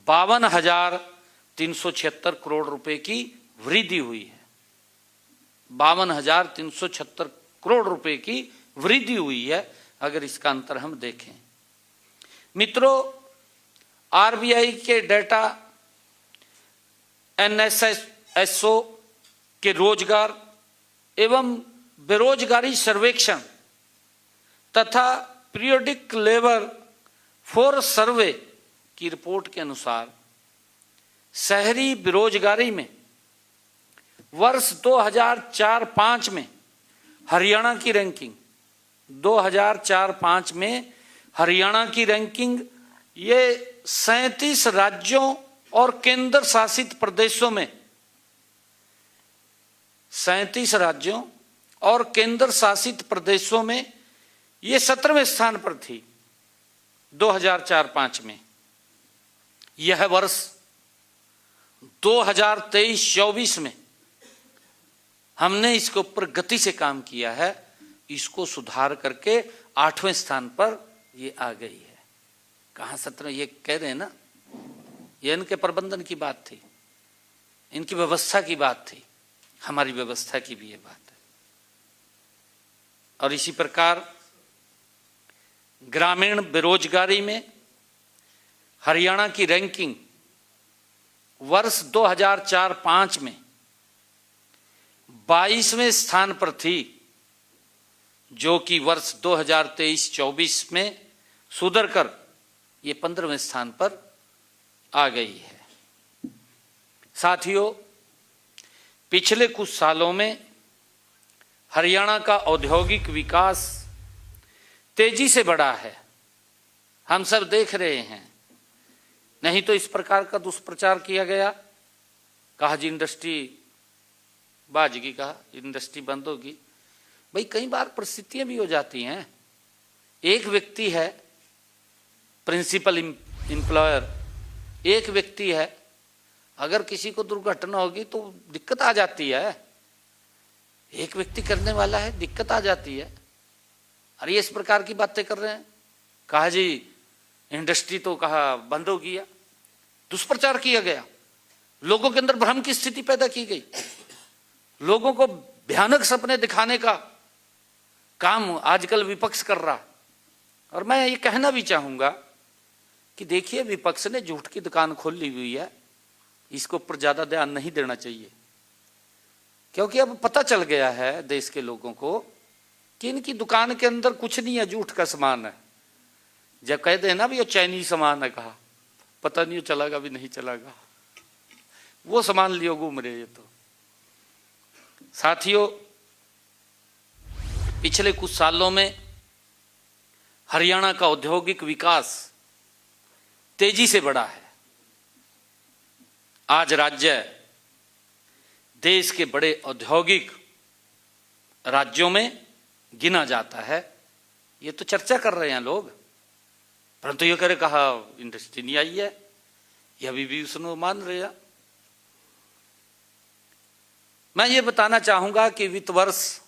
52,376 करोड़ रुपए की वृद्धि हुई है। 52,376 करोड़ रुपए की वृद्धि हुई है अगर इसका अंतर हम देखें। मित्रों, आरबीआई के डेटा, एनएसएसओ के रोजगार एवं बेरोजगारी सर्वेक्षण तथा पीरियोडिक लेबर फोर्स सर्वे की रिपोर्ट के अनुसार शहरी बेरोजगारी में वर्ष 2004-05 में हरियाणा की रैंकिंग, 2004-05 में हरियाणा की रैंकिंग ये 37 राज्यों और केंद्र शासित प्रदेशों में, 37 राज्यों और केंद्र शासित प्रदेशों में ये 17वें स्थान पर थी 2004-05 में। यह वर्ष 2023-24 में हमने इसके ऊपर गति से काम किया है, इसको सुधार करके 8वें स्थान पर ये आ गई है। कहाँ 17? ये कह रहे हैं ना, ये इनके प्रबंधन की बात थी, इनकी व्यवस्था की बात थी, हमारी व्यवस्था की भी ये बात है। और इसी प्रकार ग्रामीण बेरोजगारी में हरियाणा की रैंकिंग वर्ष 2004-05 में 22वें स्थान पर थी, जो कि वर्ष 2023-24 में सुधर कर ये 15वें स्थान पर आ गई है। साथियों, पिछले कुछ सालों में हरियाणा का औद्योगिक विकास तेजी से बढ़ा है, हम सब देख रहे हैं। नहीं तो इस प्रकार का दुष्प्रचार किया गया, कहा जी इंडस्ट्री बाजगी, कहा इंडस्ट्री बंद होगी। भाई कई बार परिस्थितियां भी हो जाती हैं। एक व्यक्ति है प्रिंसिपल एम्प्लॉयर, एक व्यक्ति है, अगर किसी को दुर्घटना होगी तो दिक्कत आ जाती है। एक व्यक्ति करने वाला है, दिक्कत आ जाती है। अरे इस प्रकार की बातें कर रहे हैं, कहा जी इंडस्ट्री तो कहा बंद हो गया, दुष्प्रचार किया गया, लोगों के अंदर भ्रम की स्थिति पैदा की गई, लोगों को भयानक सपने दिखाने का काम आजकल विपक्ष कर रहा। और मैं ये कहना भी चाहूंगा कि देखिए, विपक्ष ने झूठ की दुकान खोल ली हुई है, इसको ऊपर ज्यादा ध्यान नहीं देना चाहिए, क्योंकि अब पता चल गया है देश के लोगों को कि इनकी दुकान के अंदर कुछ नहीं है, झूठ का सामान है। जब कह दे ना भी ये चाइनीज सामान है, कहा पता नहीं चलेगा भी नहीं चलेगा, वो सामान लियो घूम रहे। ये तो साथियों, पिछले कुछ सालों में हरियाणा का औद्योगिक विकास तेजी से बढ़ा है। आज राज्य देश के बड़े औद्योगिक राज्यों में गिना जाता है। ये तो चर्चा कर रहे हैं लोग, परंतु ये करे कहा इंडस्ट्री नहीं आई है, ये अभी भी उसने मान रहे हैं। मैं ये बताना चाहूंगा कि वित्त वर्ष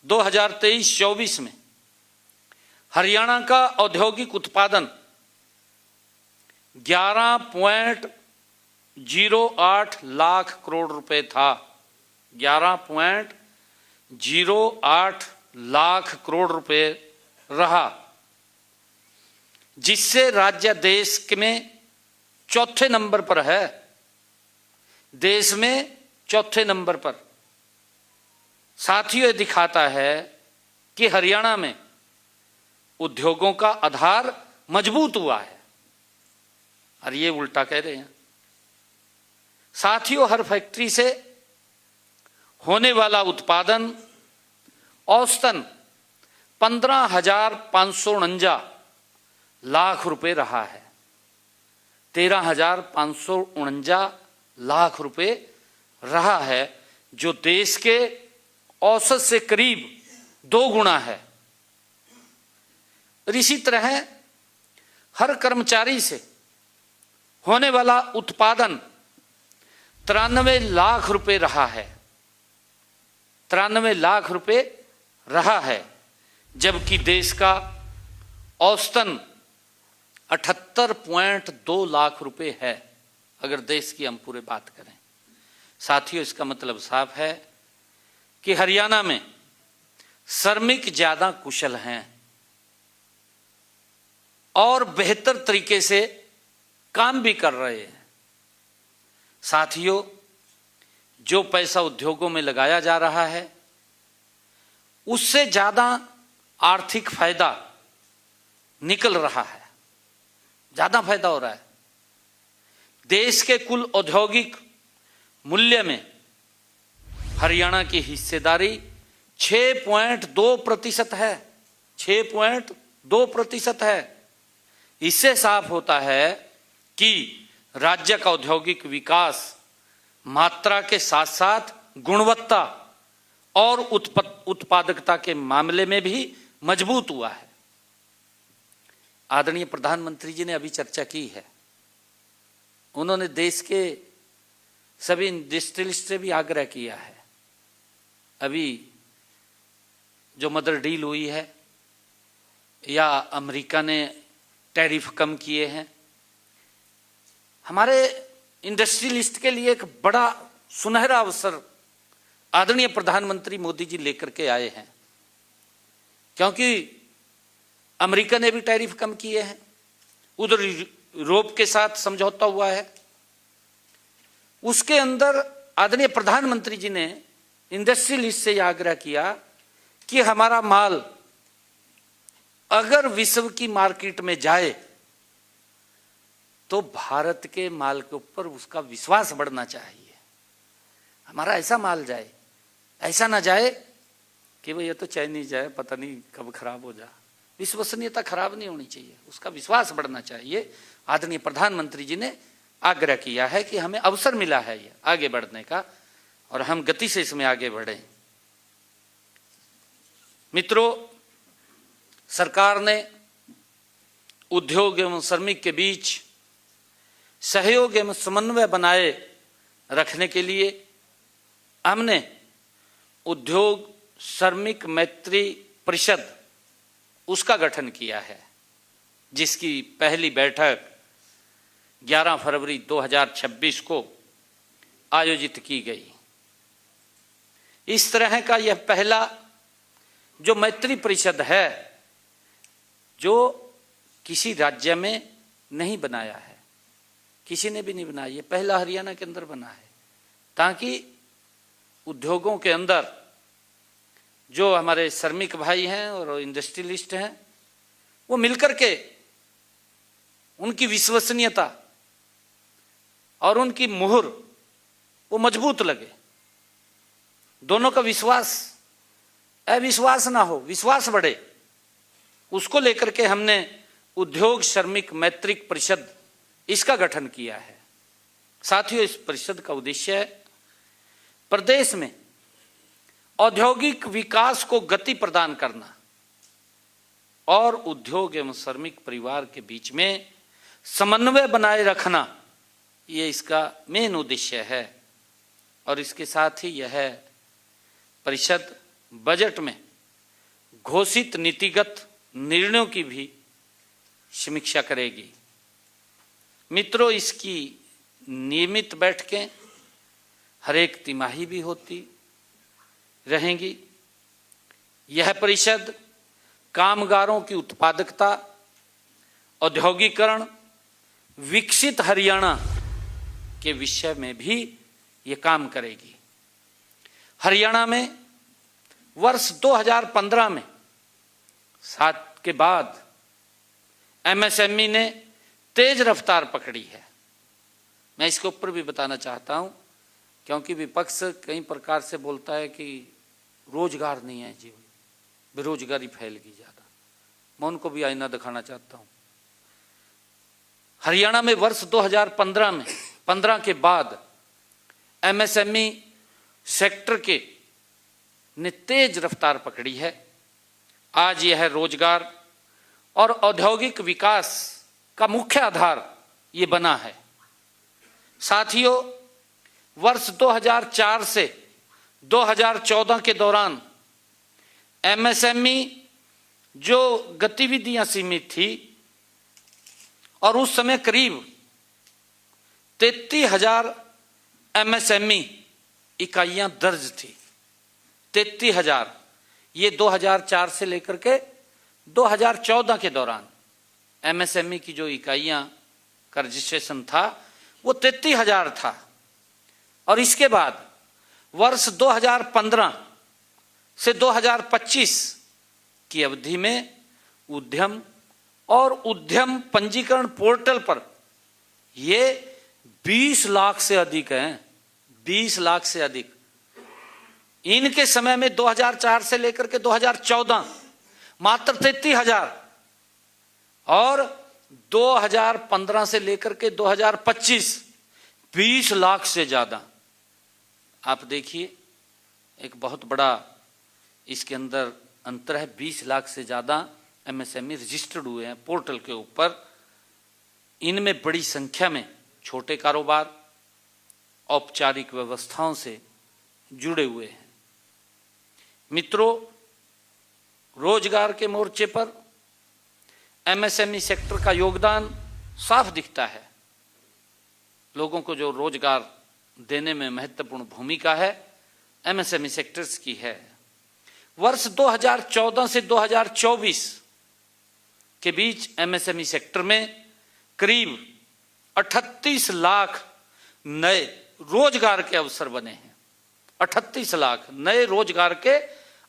2023-24 में हरियाणा का औद्योगिक उत्पादन 11.08 लाख करोड़ रुपए था। 11.08 लाख करोड़ रुपए रहा, जिससे राज्य देश में चौथे नंबर पर है। देश में चौथे नंबर पर। साथियों, ये दिखाता है कि हरियाणा में उद्योगों का आधार मजबूत हुआ है, और ये उल्टा कह रहे हैं। साथियों, हर फैक्ट्री से होने वाला उत्पादन औसतन 15,549 लाख रुपए रहा है। 13,549 लाख रुपए रहा है, जो देश के औसत से करीब 2 गुना है। और इसी तरह हर कर्मचारी से होने वाला उत्पादन 93 लाख रुपए रहा है। 93 लाख रुपए रहा है, जबकि देश का औसतन 78.2 लाख रुपए है, अगर देश की हम पूरे बात करें। साथियों, इसका मतलब साफ है कि हरियाणा में श्रमिक ज्यादा कुशल हैं और बेहतर तरीके से काम भी कर रहे हैं। साथियों, जो पैसा उद्योगों में लगाया जा रहा है, उससे ज्यादा आर्थिक फायदा निकल रहा है, ज्यादा फायदा हो रहा है। देश के कुल औद्योगिक मूल्य में हरियाणा की हिस्सेदारी 6.2% है। 6.2% है। इससे साफ होता है कि राज्य का औद्योगिक विकास मात्रा के साथ साथ गुणवत्ता और उत्पादकता के मामले में भी मजबूत हुआ है। आदरणीय प्रधानमंत्री जी ने अभी चर्चा की है। उन्होंने देश के सभी इंडस्ट्रियलिस्ट से भी आग्रह किया है। अभी जो मदर डील हुई है, या अमेरिका ने टैरिफ कम किए हैं, हमारे इंडस्ट्रियलिस्ट के लिए एक बड़ा सुनहरा अवसर आदरणीय प्रधानमंत्री मोदी जी लेकर के आए हैं। क्योंकि अमेरिका ने भी टैरिफ कम किए हैं, उधर यूरोप के साथ समझौता हुआ है। उसके अंदर आदरणीय प्रधानमंत्री जी ने इंडस्ट्रियलिस्ट से यह आग्रह किया कि हमारा माल अगर विश्व की मार्केट में जाए तो भारत के माल के ऊपर उसका विश्वास बढ़ना चाहिए। हमारा ऐसा माल जाए, ऐसा ना जाए कि भाई ये तो चाइनीज है, पता नहीं कब खराब हो जाए। विश्वसनीयता खराब नहीं होनी चाहिए, उसका विश्वास बढ़ना चाहिए। आदरणीय प्रधानमंत्री जी ने आग्रह किया है कि हमें अवसर मिला है ये आगे बढ़ने का, और हम गति से इसमें आगे बढ़े। मित्रों, सरकार ने उद्योग एवं श्रमिक के बीच सहयोग एवं समन्वय बनाए रखने के लिए हमने उद्योग श्रमिक मैत्री परिषद उसका गठन किया है, जिसकी पहली बैठक 11 फरवरी 2026 को आयोजित की गई। इस तरह का यह पहला जो मैत्री परिषद है, जो किसी राज्य में नहीं बनाया है, किसी ने भी नहीं बनाया, ये पहला हरियाणा के अंदर बना है, ताकि उद्योगों के अंदर जो हमारे श्रमिक भाई हैं और इंडस्ट्रियलिस्ट हैं, वो मिलकर के उनकी विश्वसनीयता और उनकी मुहर वो मजबूत लगे। दोनों का विश्वास, अविश्वास ना हो, विश्वास बढ़े, उसको लेकर के हमने उद्योग श्रमिक मैत्रिक परिषद इसका गठन किया है। साथियों, इस परिषद का उद्देश्य है प्रदेश में औद्योगिक विकास को गति प्रदान करना और उद्योग एवं श्रमिक परिवार के बीच में समन्वय बनाए रखना, ये इसका मेन उद्देश्य है। और इसके साथ ही यह परिषद बजट में घोषित नीतिगत निर्णयों की भी समीक्षा करेगी। मित्रों, इसकी नियमित बैठकें हर एक तिमाही भी होती रहेंगी। यह परिषद कामगारों की उत्पादकता, औद्योगिकरण, विकसित हरियाणा के विषय में भी ये काम करेगी। हरियाणा में वर्ष 2015 में 7 के बाद एमएसएमई ने तेज रफ्तार पकड़ी है। मैं इसके ऊपर भी बताना चाहता हूं, क्योंकि विपक्ष कई प्रकार से बोलता है कि रोजगार नहीं है जी, बेरोजगारी फैल गई ज़्यादा। मैं उनको भी आईना दिखाना चाहता हूं। हरियाणा में वर्ष 2015 में 15 के बाद एमएसएमई सेक्टर के ने तेज रफ्तार पकड़ी है। आज यह रोजगार और औद्योगिक विकास का मुख्य आधार ये बना है। साथियों, वर्ष 2004 से 2014 के दौरान एमएसएमई जो गतिविधियां सीमित थी और उस समय करीब 33,000 एमएसएमई इकाइयां दर्ज थी। 33,000, ये 2004 से लेकर के 2014 के दौरान एमएसएमई की जो इकाइयां का रजिस्ट्रेशन था वो 33,000 था। और इसके बाद वर्ष 2015 से 2025 की अवधि में उद्यम और उद्यम पंजीकरण पोर्टल पर ये 20 लाख से अधिक हैं। 20 लाख से अधिक। इनके समय में 2004 से लेकर के 2014 मात्र 33,000 और 2015 से लेकर के 2025 20 लाख से ज्यादा। आप देखिए, एक बहुत बड़ा इसके अंदर अंतर है। 20 लाख से ज्यादा एमएसएमई रजिस्टर्ड हुए हैं पोर्टल के ऊपर। इनमें बड़ी संख्या में छोटे कारोबार औपचारिक व्यवस्थाओं से जुड़े हुए हैं। मित्रों, रोजगार के मोर्चे पर एमएसएमई सेक्टर का योगदान साफ दिखता है। लोगों को जो रोजगार देने में महत्वपूर्ण भूमिका है एमएसएमई सेक्टर्स की है। वर्ष 2014 से 2024 के बीच एमएसएमई सेक्टर में करीब 38 लाख नए रोजगार के अवसर बने हैं। 38 लाख नए रोजगार के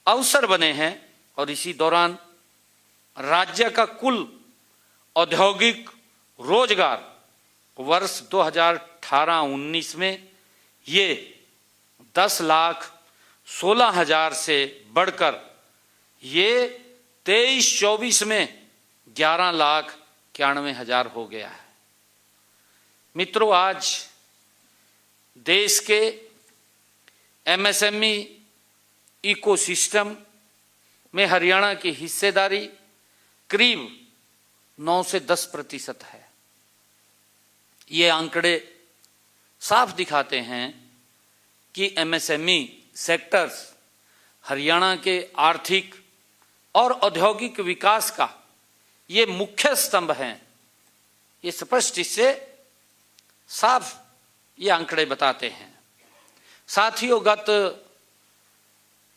अवसर बने हैं। और इसी दौरान राज्य का कुल औद्योगिक रोजगार वर्ष 2018-19 में ये 10,16,000 से बढ़कर ये 23-24 में 11,91,000 हो गया है। मित्रों, आज देश के एमएसएमई इकोसिस्टम में हरियाणा की हिस्सेदारी करीब 9 से 10% है। ये आंकड़े साफ दिखाते हैं कि एमएसएमई सेक्टर्स हरियाणा के आर्थिक और औद्योगिक विकास का ये मुख्य स्तंभ हैं। ये स्पष्ट इससे साफ ये आंकड़े बताते हैं। साथियों, गत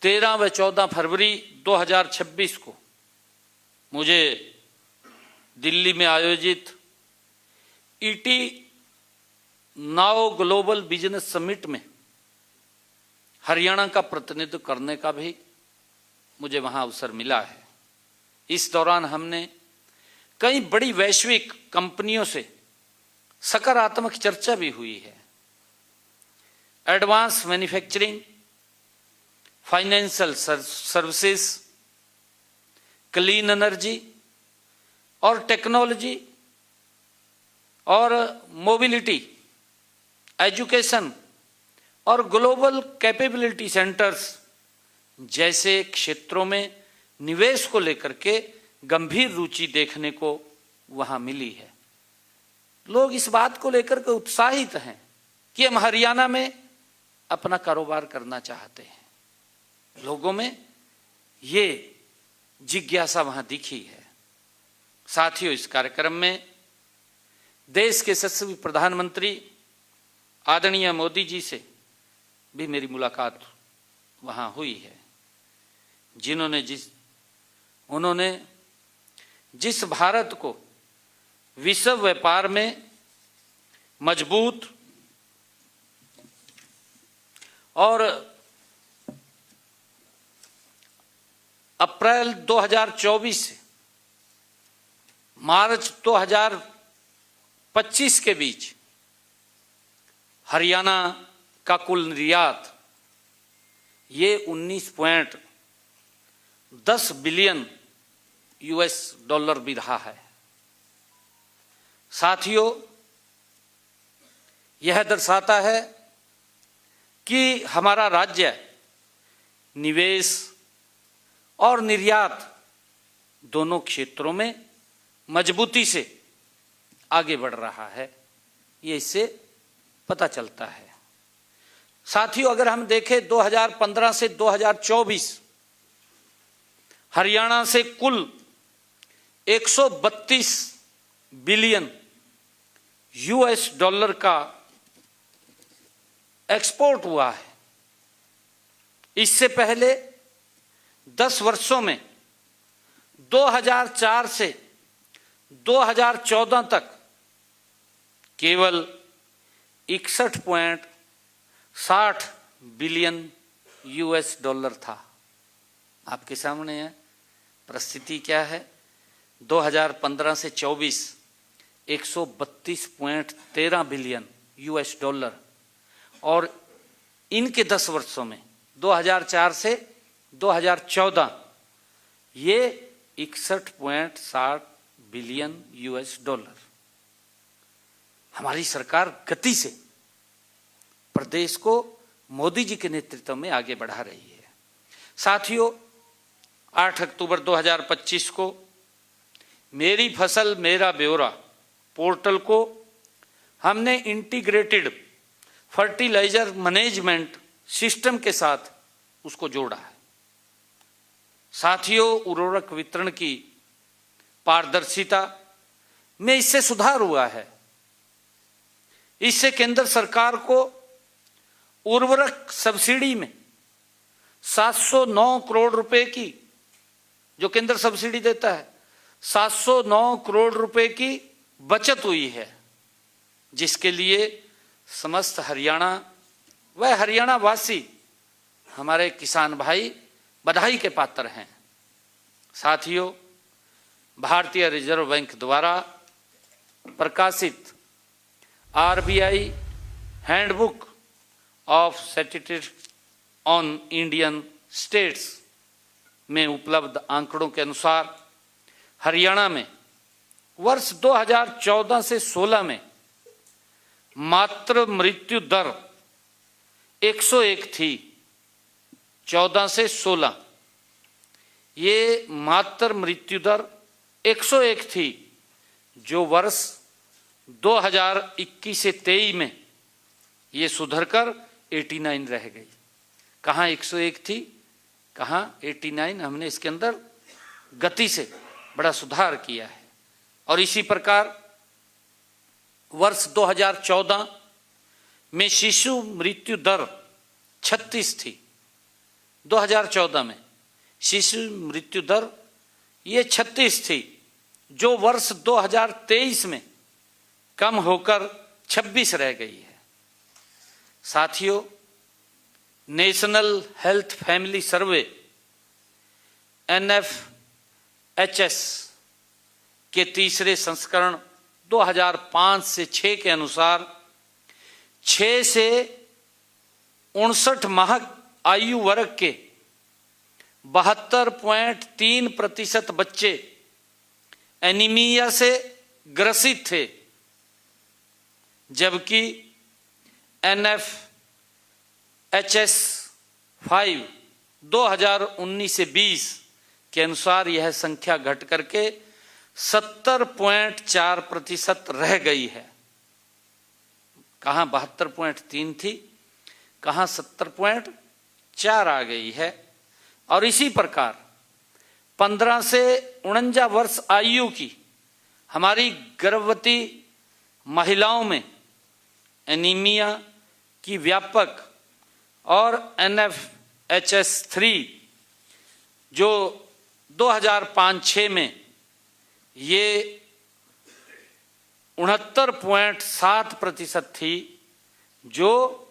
13 व 14 फरवरी 2026 को मुझे दिल्ली में आयोजित ET now global business summit में हरियाणा का प्रतिनिधित्व करने का भी मुझे वहां अवसर मिला है। इस दौरान हमने कई बड़ी वैश्विक कंपनियों से सकारात्मक चर्चा भी हुई है। Advance manufacturing, financial services, clean energy और टेक्नोलॉजी और मोबिलिटी, एजुकेशन और ग्लोबल कैपेबिलिटी सेंटर्स जैसे क्षेत्रों में निवेश को लेकर के गंभीर रुचि देखने को वहां मिली है। लोग इस बात को लेकर के उत्साहित हैं कि हम हरियाणा में अपना कारोबार करना चाहते हैं। लोगों में ये जिज्ञासा वहां दिखी है। साथियों, इस कार्यक्रम में देश के यशस्वी प्रधानमंत्री आदरणीय मोदी जी से भी मेरी मुलाकात वहां हुई है, उन्होंने जिस भारत को विश्व व्यापार में मजबूत और अप्रैल 2024 से मार्च 2025 के बीच हरियाणा का कुल निर्यात ये 19.10 बिलियन $US भी रहा है। साथियों, यह दर्शाता है कि हमारा राज्य निवेश और निर्यात दोनों क्षेत्रों में मजबूती से आगे बढ़ रहा है, ये इससे पता चलता है। साथियों, अगर हम देखें 2015 से 2024 हरियाणा से कुल 132 बिलियन $US का एक्सपोर्ट हुआ है। इससे पहले 10 वर्षों में 2004 से 2014 तक केवल 61.60 बिलियन $US था। आपके सामने है परिस्थिति क्या है। 2015 से 24 132.13 बिलियन $US और इनके 10 वर्षों में 2004 से 2014 ये 61.60 बिलियन $। हमारी सरकार गति से प्रदेश को मोदी जी के नेतृत्व में आगे बढ़ा रही है। साथियों, 8 अक्टूबर 2025 को मेरी फसल मेरा ब्यौरा पोर्टल को हमने इंटीग्रेटेड फर्टिलाइजर मैनेजमेंट सिस्टम के साथ उसको जोड़ा है। साथियों, उर्वरक वितरण की पारदर्शिता में इससे सुधार हुआ है। इससे केंद्र सरकार को उर्वरक सब्सिडी में 709 करोड़ रुपए की, जो केंद्र सब्सिडी देता है, 709 करोड़ रुपए की बचत हुई है, जिसके लिए समस्त हरियाणा व हरियाणा वासी हमारे किसान भाई बधाई के पात्र हैं। साथियों, भारतीय रिजर्व बैंक द्वारा प्रकाशित RBI handbook of statistics on Indian states में उपलब्ध आंकड़ों के अनुसार हरियाणा में वर्ष 2014 से 16 में मात्र मृत्यु दर 101 थी। 14 से 16 ये मात्र मृत्यु दर 101 थी, जो वर्ष 2021 से 23 में ये सुधरकर 89 रह गई। कहाँ 101 थी, कहाँ 89। हमने इसके अंदर गति से बड़ा सुधार किया है। और इसी प्रकार वर्ष 2014 में शिशु मृत्यु दर 36 थी। 2014 में शिशु मृत्यु दर ये 36 थी, जो वर्ष 2023 में कम होकर 26 रह गई है। साथियों, नेशनल हेल्थ फैमिली सर्वे NFHS के तीसरे संस्करण 2005 से 6 के अनुसार 6 से 59 माह आयु वर्ग के 72.3% बच्चे एनीमिया से ग्रसित थे, जबकि NFHS 5 2019 से 20 के अनुसार यह संख्या घट करके 70.4% रह गई है। कहाँ 72.3 थी, कहाँ 70.4 आ गई है। और इसी प्रकार 15 से 49 वर्ष आयु की हमारी गर्भवती महिलाओं में एनीमिया की व्यापक और NFHS3 जो 2005-06 में ये 69.7% थी, जो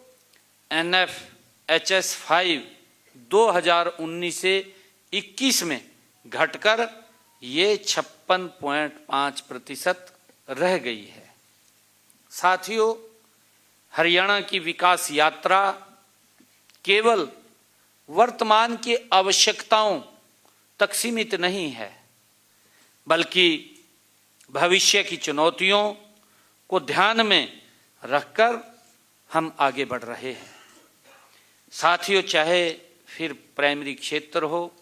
NFHS5 2019 से 21 में घटकर ये 56.5% रह गई है। साथियों, हरियाणा की विकास यात्रा केवल वर्तमान की आवश्यकताओं तक सीमित नहीं है, बल्कि भविष्य की चुनौतियों को ध्यान में रखकर हम आगे बढ़ रहे हैं। साथियों, चाहे फिर प्राइमरी क्षेत्र हो,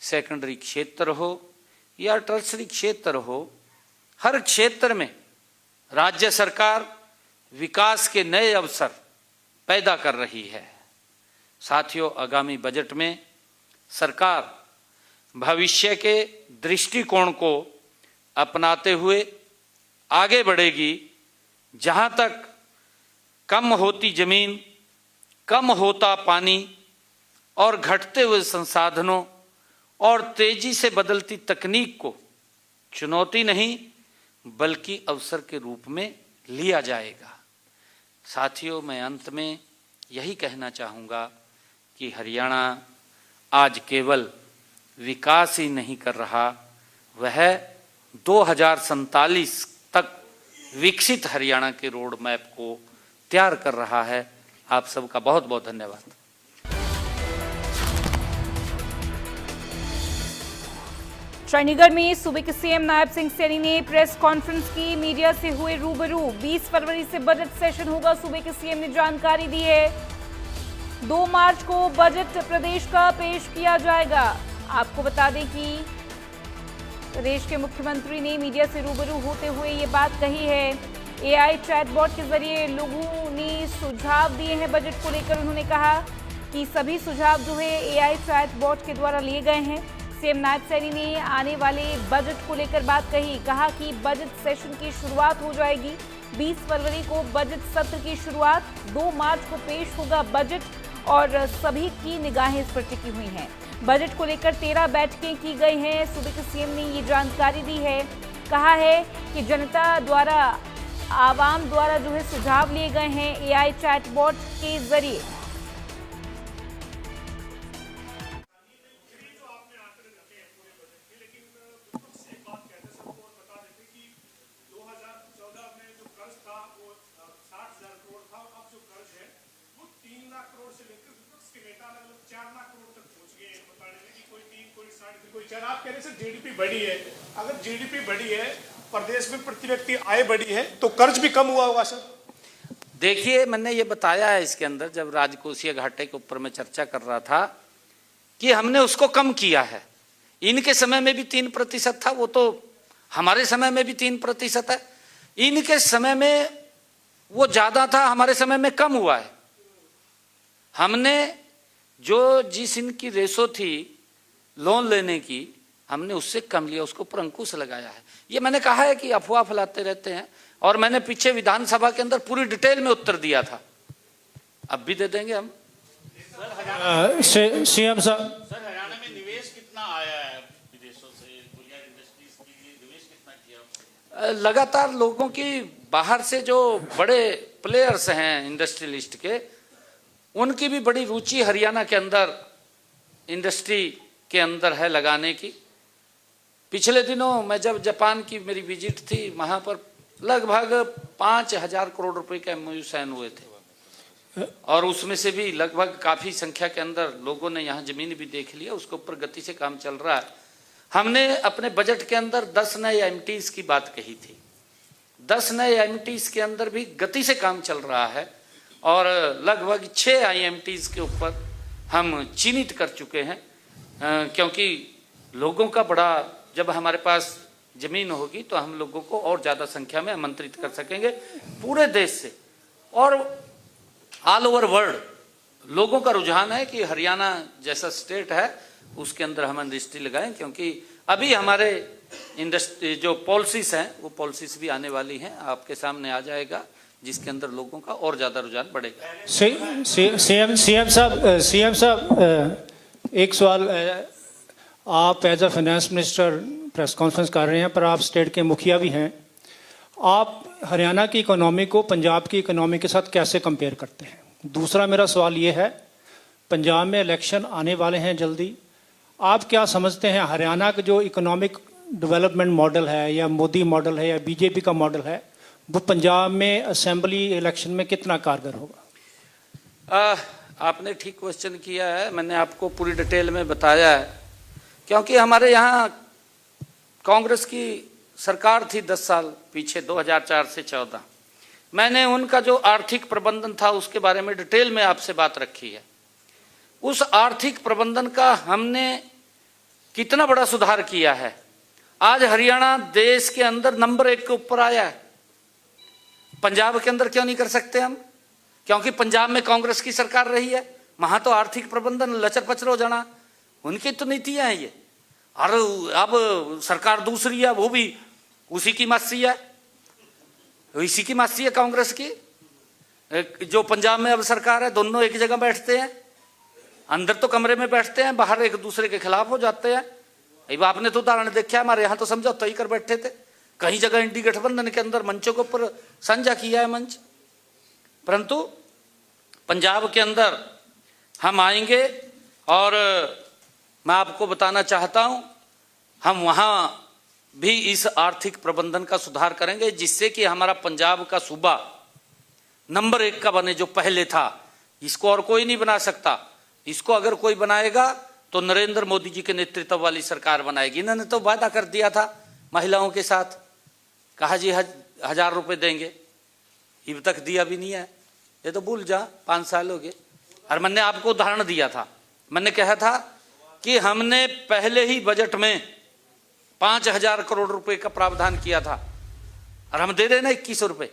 सेकेंडरी क्षेत्र हो या टर्सरी क्षेत्र हो, हर क्षेत्र में राज्य सरकार विकास के नए अवसर पैदा कर रही है। साथियों, आगामी बजट में सरकार भविष्य के दृष्टिकोण को अपनाते हुए आगे बढ़ेगी। जहां तक कम होती जमीन, कम होता पानी और घटते हुए संसाधनों और तेजी से बदलती तकनीक को चुनौती नहीं बल्कि अवसर के रूप में लिया जाएगा। साथियों, मैं अंत में यही कहना चाहूँगा कि हरियाणा आज केवल विकास ही नहीं कर रहा, वह 2047 तक विकसित हरियाणा के रोड मैप को तैयार कर रहा है। आप सबका बहुत बहुत धन्यवाद। चंडीगढ़ में सूबे के सीएम नायब सिंह सैनी ने प्रेस कॉन्फ्रेंस की, मीडिया से हुए रूबरू। 20 फरवरी से बजट सेशन होगा, सूबे के सीएम ने जानकारी दी है। 2 मार्च को बजट प्रदेश का पेश किया जाएगा। आपको बता दें कि प्रदेश के मुख्यमंत्री ने मीडिया से रूबरू होते हुए ये बात कही है। AI चैटबॉट के जरिए लोगों ने सुझाव दिए हैं बजट को लेकर। उन्होंने कहा कि सभी सुझाव जो है AI चैटबॉट के द्वारा लिए गए हैं। सीएम नायब सैनी ने आने वाले बजट को लेकर बात कही, कहा कि बजट सेशन की शुरुआत हो जाएगी। 20 फरवरी को बजट सत्र की शुरुआत, 2 मार्च को पेश होगा बजट और सभी की निगाहें इस पर टिकी हुई हैं। बजट को लेकर 13 बैठकें की गई हैं। सूबे के सीएम ने ये जानकारी दी है। कहा है कि जनता द्वारा, आवाम द्वारा जो है सुझाव लिए गए हैं AI चैटबॉट के जरिए। आप कह रहे हैं जीडीपी बढ़ी है, अगर जीडीपी बढ़ी है, प्रदेश में प्रति व्यक्ति आय बढ़ी है, तो कर्ज भी कम हुआ होगा सर। देखिए, मैंने ये बताया है इसके अंदर, जब राजकोषीय घाटे के ऊपर मैं चर्चा कर रहा था कि हमने उसको कम किया है। इनके समय में भी 3% था, वो तो हमारे समय में भी 3% है। इनके समय में वो ज्यादा था, हमारे समय में कम हुआ है। हमने जो जिस इनकी रेशो थी लोन लेने की, हमने उससे कम लिया, उसको ऊपर अंकुश लगाया है। ये मैंने कहा है कि अफवाह फैलाते रहते हैं, और मैंने पीछे विधानसभा के अंदर पूरी डिटेल में उत्तर दिया था। अब भी दे देंगे हम। सीएम साहब, सर हरियाणा में निवेश कितना आया है विदेशों से, बुनियादी इंडस्ट्रीज के लिए निवेश कितना किया? लगातार लोगों की बाहर से जो बड़े प्लेयर्स हैं इंडस्ट्रियलिस्ट के, उनकी भी बड़ी रुचि हरियाणा के अंदर इंडस्ट्री के अंदर है लगाने की। पिछले दिनों मैं जब जापान की मेरी विजिट थी, वहाँ पर लगभग 5,000 करोड़ रुपए के MOU साइन हुए थे, और उसमें से भी लगभग काफ़ी संख्या के अंदर लोगों ने यहाँ ज़मीन भी देख लिया, उसके ऊपर गति से काम चल रहा है। हमने अपने बजट के अंदर 10 नए IMTs की बात कही थी। 10 नए IMTs के अंदर भी गति से काम चल रहा है, और लगभग 6 IMTs के ऊपर हम चिन्हित कर चुके हैं, क्योंकि लोगों का बड़ा, जब हमारे पास जमीन होगी तो हम लोगों को और ज़्यादा संख्या में आमंत्रित कर सकेंगे पूरे देश से, और ऑल ओवर वर्ल्ड लोगों का रुझान है कि हरियाणा जैसा स्टेट है उसके अंदर हम इंडस्ट्री लगाएं, क्योंकि अभी हमारे इंडस्ट्री जो पॉलिसीज हैं वो पॉलिसीज भी आने वाली हैं, आपके सामने आ जाएगा, जिसके अंदर लोगों का और ज़्यादा रुझान बढ़ेगा। सीएम साहब एक सवाल, आप as a finance minister press conference कर रहे हैं, पर आप स्टेट के मुखिया भी हैं। आप हरियाणा की इकोनॉमी को पंजाब की इकोनॉमी के साथ कैसे कंपेयर करते हैं? दूसरा मेरा सवाल ये है, पंजाब में इलेक्शन आने वाले हैं जल्दी, आप क्या समझते हैं हरियाणा का जो इकोनॉमिक डेवलपमेंट मॉडल है या मोदी मॉडल है या बीजेपी का मॉडल है, वो पंजाब में असेंबली इलेक्शन में कितना कारगर होगा? आपने ठीक क्वेश्चन किया है, मैंने आपको पूरी डिटेल में बताया है, क्योंकि हमारे यहाँ कांग्रेस की सरकार थी 10 साल पीछे, 2004 से 14। मैंने उनका जो आर्थिक प्रबंधन था उसके बारे में डिटेल में आपसे बात रखी है। उस आर्थिक प्रबंधन का हमने कितना बड़ा सुधार किया है। आज हरियाणा देश के अंदर नंबर 1 के ऊपर आया है। पंजाब के अंदर क्यों नहीं कर सकते हम? क्योंकि पंजाब में कांग्रेस की सरकार रही है, वहां तो आर्थिक प्रबंधन लचर पचर हो जाना, उनकी तो नीतियां हैं ये। और अब सरकार दूसरी है, वो भी उसी की मासी है, इसी की मासी है कांग्रेस की। जो पंजाब में अब सरकार है, दोनों एक जगह बैठते हैं, अंदर तो कमरे में बैठते हैं, बाहर एक दूसरे के खिलाफ हो जाते हैं। अब आपने तो उदाहरण देखा, हमारे यहाँ तो समझौता ही कर बैठे थे, कहीं जगह इंडी गठबंधन के अंदर मंचों के ऊपर साझा किया है मंच, परंतु पंजाब के अंदर हम आएंगे और मैं आपको बताना चाहता हूं, हम वहां भी इस आर्थिक प्रबंधन का सुधार करेंगे, जिससे कि हमारा पंजाब का सूबा नंबर 1 का बने, जो पहले था। इसको और कोई नहीं बना सकता। इसको अगर कोई बनाएगा तो नरेंद्र मोदी जी के नेतृत्व वाली सरकार बनाएगी। इन्होंने तो वादा कर दिया था महिलाओं के साथ, कहा जी 1000 रुपए देंगे, अब तक दिया भी नहीं है। ये तो भूल जा, 5 साल हो गए। और मैंने आपको उदाहरण दिया था, मैंने कहा था कि हमने पहले ही बजट में 5000 करोड़ रुपए का प्रावधान किया था, और हम दे रहे हैं ना 2100 रुपए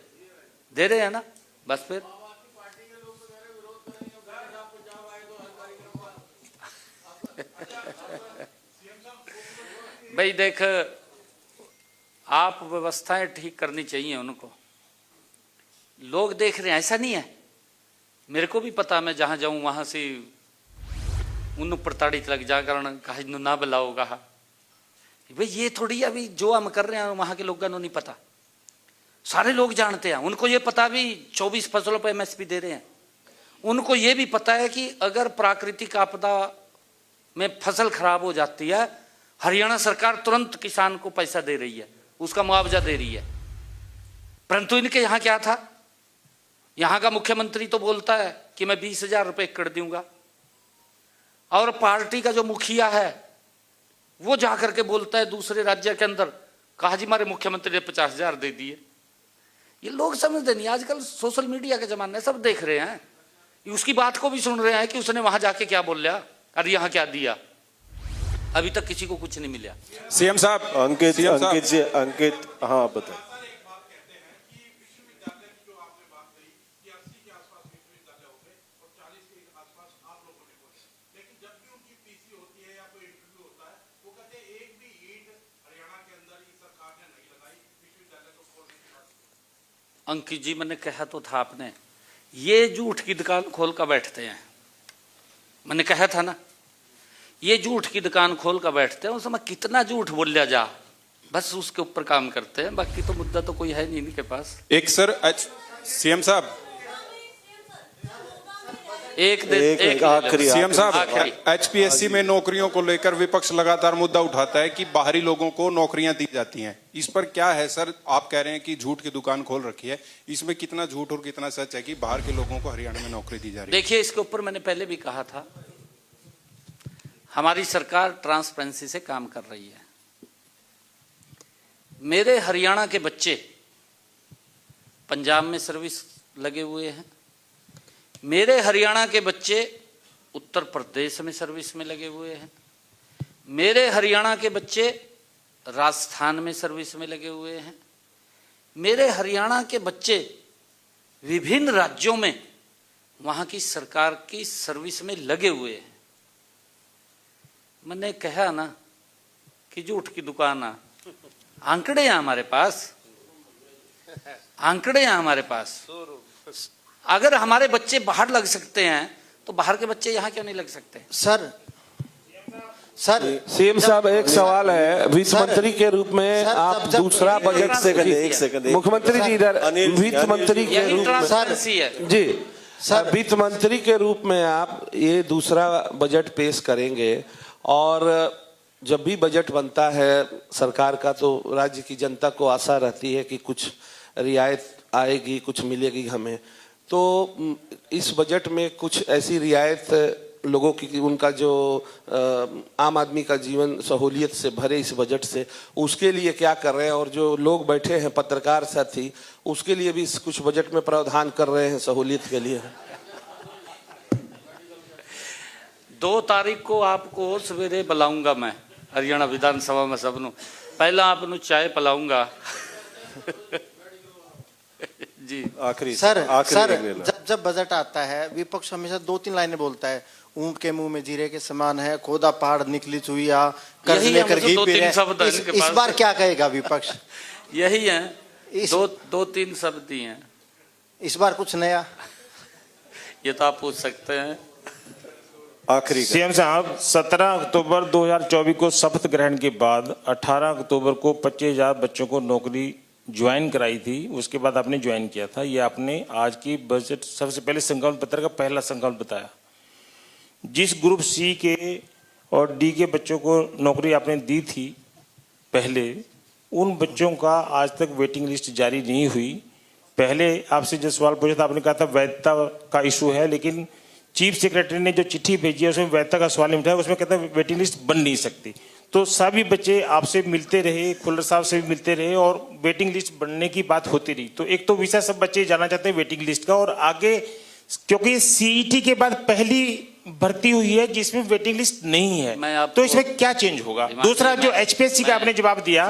दे रहे हैं ना। बस फिर भाई देख, आप व्यवस्थाएं ठीक करनी चाहिए उनको। लोग देख रहे हैं, ऐसा नहीं है, मेरे को भी पता, मैं जहां जाऊं वहां से उन प्रताड़ित लग जा कारण कहा ना बुलाओगा। भाई ये थोड़ी अभी जो हम कर रहे हैं वहां के लोगों को नहीं पता, सारे लोग जानते हैं। उनको ये पता भी 24 फसलों पर MSP दे रहे हैं। उनको ये भी पता है कि अगर प्राकृतिक आपदा में फसल खराब हो जाती है, हरियाणा सरकार तुरंत किसान को पैसा दे रही है, उसका मुआवजा दे रही है। परंतु इनके यहाँ क्या था, यहाँ का मुख्यमंत्री तो बोलता है कि मैं 20,000 रुपए एकड़ दूंगा, और पार्टी का जो मुखिया है वो जाकर के बोलता है दूसरे राज्य के अंदर, कहा जी हमारे मुख्यमंत्री ने 50,000 दे दिए। ये लोग समझते नहीं, आजकल सोशल मीडिया के जमाने सब देख रहे हैं, उसकी बात को भी सुन रहे हैं कि उसने वहां जाके क्या बोल लिया और यहाँ क्या दिया। अभी तक किसी को कुछ नहीं मिला। सीएम साहब, अंकित हाँ बताए। अंकित जी, मैंने कहा तो था आपने, ये झूठ की दुकान खोल कर बैठते हैं। मैंने कहा था ना, ये झूठ की दुकान खोल कर बैठते हैं, उस समय कितना झूठ बोल लिया जा, बस उसके ऊपर काम करते हैं, बाकी तो मुद्दा तो कोई है नहीं इनके पास। एक सर सीएम साहब, एक आखिरी सीएम साहब, HPSC में नौकरियों को लेकर विपक्ष लगातार मुद्दा उठाता है कि बाहरी लोगों को नौकरियां दी जाती हैं। इस पर क्या है सर? आप कह रहे हैं कि झूठ की दुकान खोल रखी है, इसमें कितना झूठ और कितना सच है कि बाहर के लोगों को हरियाणा में नौकरी दी जा रही है? देखिए, इसके ऊपर मैंने पहले भी कहा था, हमारी सरकार ट्रांसपेरेंसी से काम कर रही है। मेरे हरियाणा के बच्चे पंजाब में सर्विस लगे हुए हैं, मेरे हरियाणा के बच्चे उत्तर प्रदेश में सर्विस में लगे हुए हैं, मेरे हरियाणा के बच्चे राजस्थान में सर्विस में लगे हुए हैं, मेरे हरियाणा के बच्चे विभिन्न राज्यों में वहां की सरकार की सर्विस में लगे हुए हैं। मैंने कहा ना कि झूठ की दुकान आ, आंकड़े हैं हमारे पास, आंकड़े हैं हमारे पास। अगर हमारे बच्चे बाहर लग सकते हैं तो बाहर के बच्चे यहाँ क्यों नहीं लग सकते? सर सीएम साहब, एक सवाल है, वित्त मंत्री के रूप में आप दूसरा बजट से एक सेकंड मुख्यमंत्री जी इधर वित्त मंत्री के यही रूप में ट्रांसपेरेंसी है जी सर, वित्त मंत्री के रूप में आप ये दूसरा बजट पेश करेंगे और जब भी बजट बनता है सरकार का तो राज्य की जनता को आशा रहती है कि कुछ रियायत आएगी, कुछ मिलेगी हमें। तो इस बजट में कुछ ऐसी रियायत लोगों की, उनका जो आम आदमी का जीवन सहूलियत से भरे इस बजट से, उसके लिए क्या कर रहे हैं? और जो लोग बैठे हैं पत्रकार साथी, उसके लिए भी कुछ बजट में प्रावधान कर रहे हैं सहूलियत के लिए? 2 तारीख को आपको सवेरे बुलाऊंगा मैं हरियाणा विधानसभा में सबनों, पहला आपनों चाय पिलाऊंगा। जी आखिरी सर जब बजट आता है विपक्ष हमेशा 2-3 लाइनें बोलता है, ऊंट के मुंह में जीरे के समान है, खोदा पहाड़ निकली चुईया, कर्ज लेकर घी पी रहे हैं। इस बार क्या कहेगा विपक्ष? यही है, 2-3 शब्द ही हैं। इस बार कुछ नया? ये तो आप पूछ सकते हैं। आखिरी सीएम साहब, 17 अक्टूबर 2024 को शपथ ग्रहण के बाद 18 अक्टूबर को 25,000 बच्चों को नौकरी ज्वाइन कराई थी, उसके बाद आपने ज्वाइन किया था। ये आपने आज की बजट सबसे पहले संकल्प पत्र का पहला संकल्प बताया। जिस ग्रुप सी के और डी के बच्चों को नौकरी आपने दी थी पहले, उन बच्चों का आज तक वेटिंग लिस्ट जारी नहीं हुई। पहले आपसे जो सवाल पूछा था आपने कहा था वैधता का इशू है, लेकिन चीफ सेक्रेटरी ने जो चिट्ठी भेजी है उसमें वैधता का सवाल नहीं उठाया, उसमें कहता है वेटिंग लिस्ट बन नहीं सकती। तो सभी बच्चे आपसे मिलते रहे, खुल्लर साहब से भी मिलते रहे और वेटिंग लिस्ट बनने की बात होती रही। तो एक तो विषय सब बच्चे जानना चाहते हैं वेटिंग लिस्ट का, और आगे क्योंकि सीईटी के बाद पहली भर्ती हुई है जिसमें वेटिंग लिस्ट नहीं है, तो इसमें क्या चेंज होगा? दूसरा जो एचपीएससी का आपने जवाब दिया,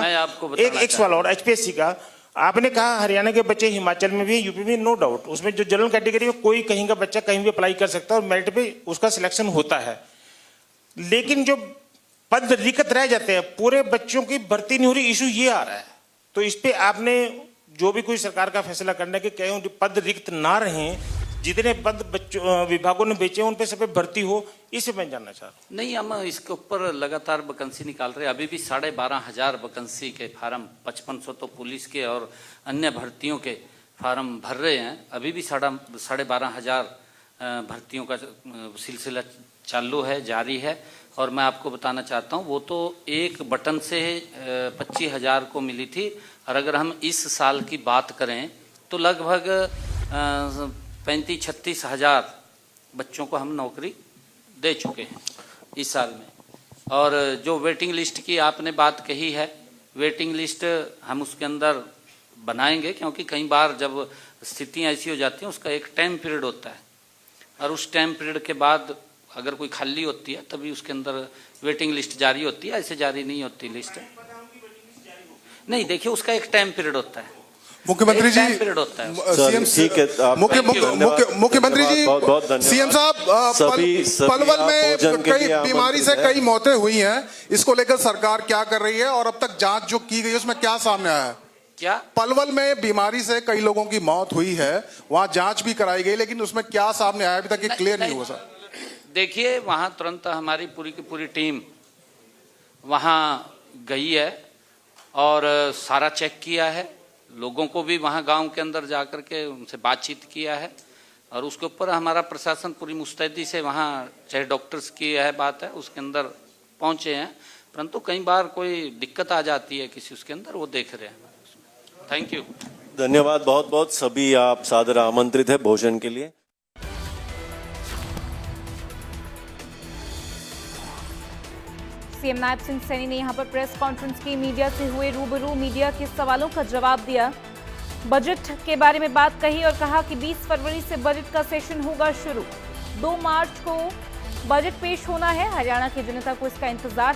एक सवाल और एचपीएससी का आपने कहा हरियाणा के बच्चे हिमाचल में भी, यूपी में, नो डाउट उसमें जो जनरल कैटेगरी में कोई कहीं का बच्चा कहीं भी अप्लाई कर सकता है और मेरिट पे उसका सिलेक्शन होता है, लेकिन जो पद रिक्त रह जाते हैं, पूरे बच्चों की भर्ती नहीं हो रही, इशू ये आ रहा है। तो इस पे आपने जो भी कोई सरकार का फैसला करना है कि कहीं पद रिक्त ना रहें, जितने पद बच्चों विभागों ने बेचे उन पे सब पे भर्ती हो, इसे मैं जानना चाह रहा हूँ। नहीं, हम इसके ऊपर लगातार वैकेंसी निकाल रहे हैं। अभी भी 12,500 वैकेंसी के फार्म, 5500 तो पुलिस के और अन्य भर्तियों के फार्म भर रहे हैं। अभी भी 12,500 भर्तियों का सिलसिला चालू है, जारी है। और मैं आपको बताना चाहता हूँ, वो तो एक बटन से 25,000 को मिली थी, और अगर हम इस साल की बात करें तो लगभग 35-36 हज़ार बच्चों को हम नौकरी दे चुके हैं इस साल में। और जो वेटिंग लिस्ट की आपने बात कही है, वेटिंग लिस्ट हम उसके अंदर बनाएंगे, क्योंकि कई बार जब स्थितियाँ ऐसी हो जाती हैं उसका एक टाइम पीरियड होता है, और उस टाइम पीरियड के बाद अगर कोई खाली होती है तभी उसके अंदर वेटिंग लिस्ट जारी होती है, ऐसे जारी नहीं होती लिस्ट। नहीं, देखिए उसका एक टाइम पीरियड होता है, मुख्यमंत्री जी, सीएम, मुख्यमंत्री जी, सीएम साहब, पलवल में कई बीमारी से कई मौतें हुई हैं, इसको लेकर सरकार क्या कर रही है और अब तक जांच जो की गई है उसमें क्या सामने आया है? क्या पलवल में बीमारी से कई लोगों की मौत हुई है, वहां जांच भी कराई गई, लेकिन उसमें क्या सामने आया अभी तक ये क्लियर नहीं हुआ सर? देखिए, वहां तुरंत हमारी पूरी की पूरी टीम वहां गई है और सारा चेक किया है, लोगों को भी वहां गांव के अंदर जाकर के उनसे बातचीत किया है, और उसके ऊपर हमारा प्रशासन पूरी मुस्तैदी से वहां, चाहे डॉक्टर्स की यह बात है उसके अंदर पहुंचे हैं, परंतु कई बार कोई दिक्कत आ जाती है किसी उसके अंदर, वो देख रहे हैं। थैंक यू, धन्यवाद बहुत बहुत। सभी आप सादर आमंत्रित है भोजन के लिए। सीएम नायब सिंह सैनी ने यहां पर प्रेस कॉन्फ्रेंस की, मीडिया से हुए रूबरू, मीडिया के सवालों का जवाब दिया, बजट के बारे में बात कही और कहा कि 20 फरवरी से बजट का सेशन होगा शुरू। 2 मार्च को बजट पेश होना है, हरियाणा की जनता को इसका इंतजार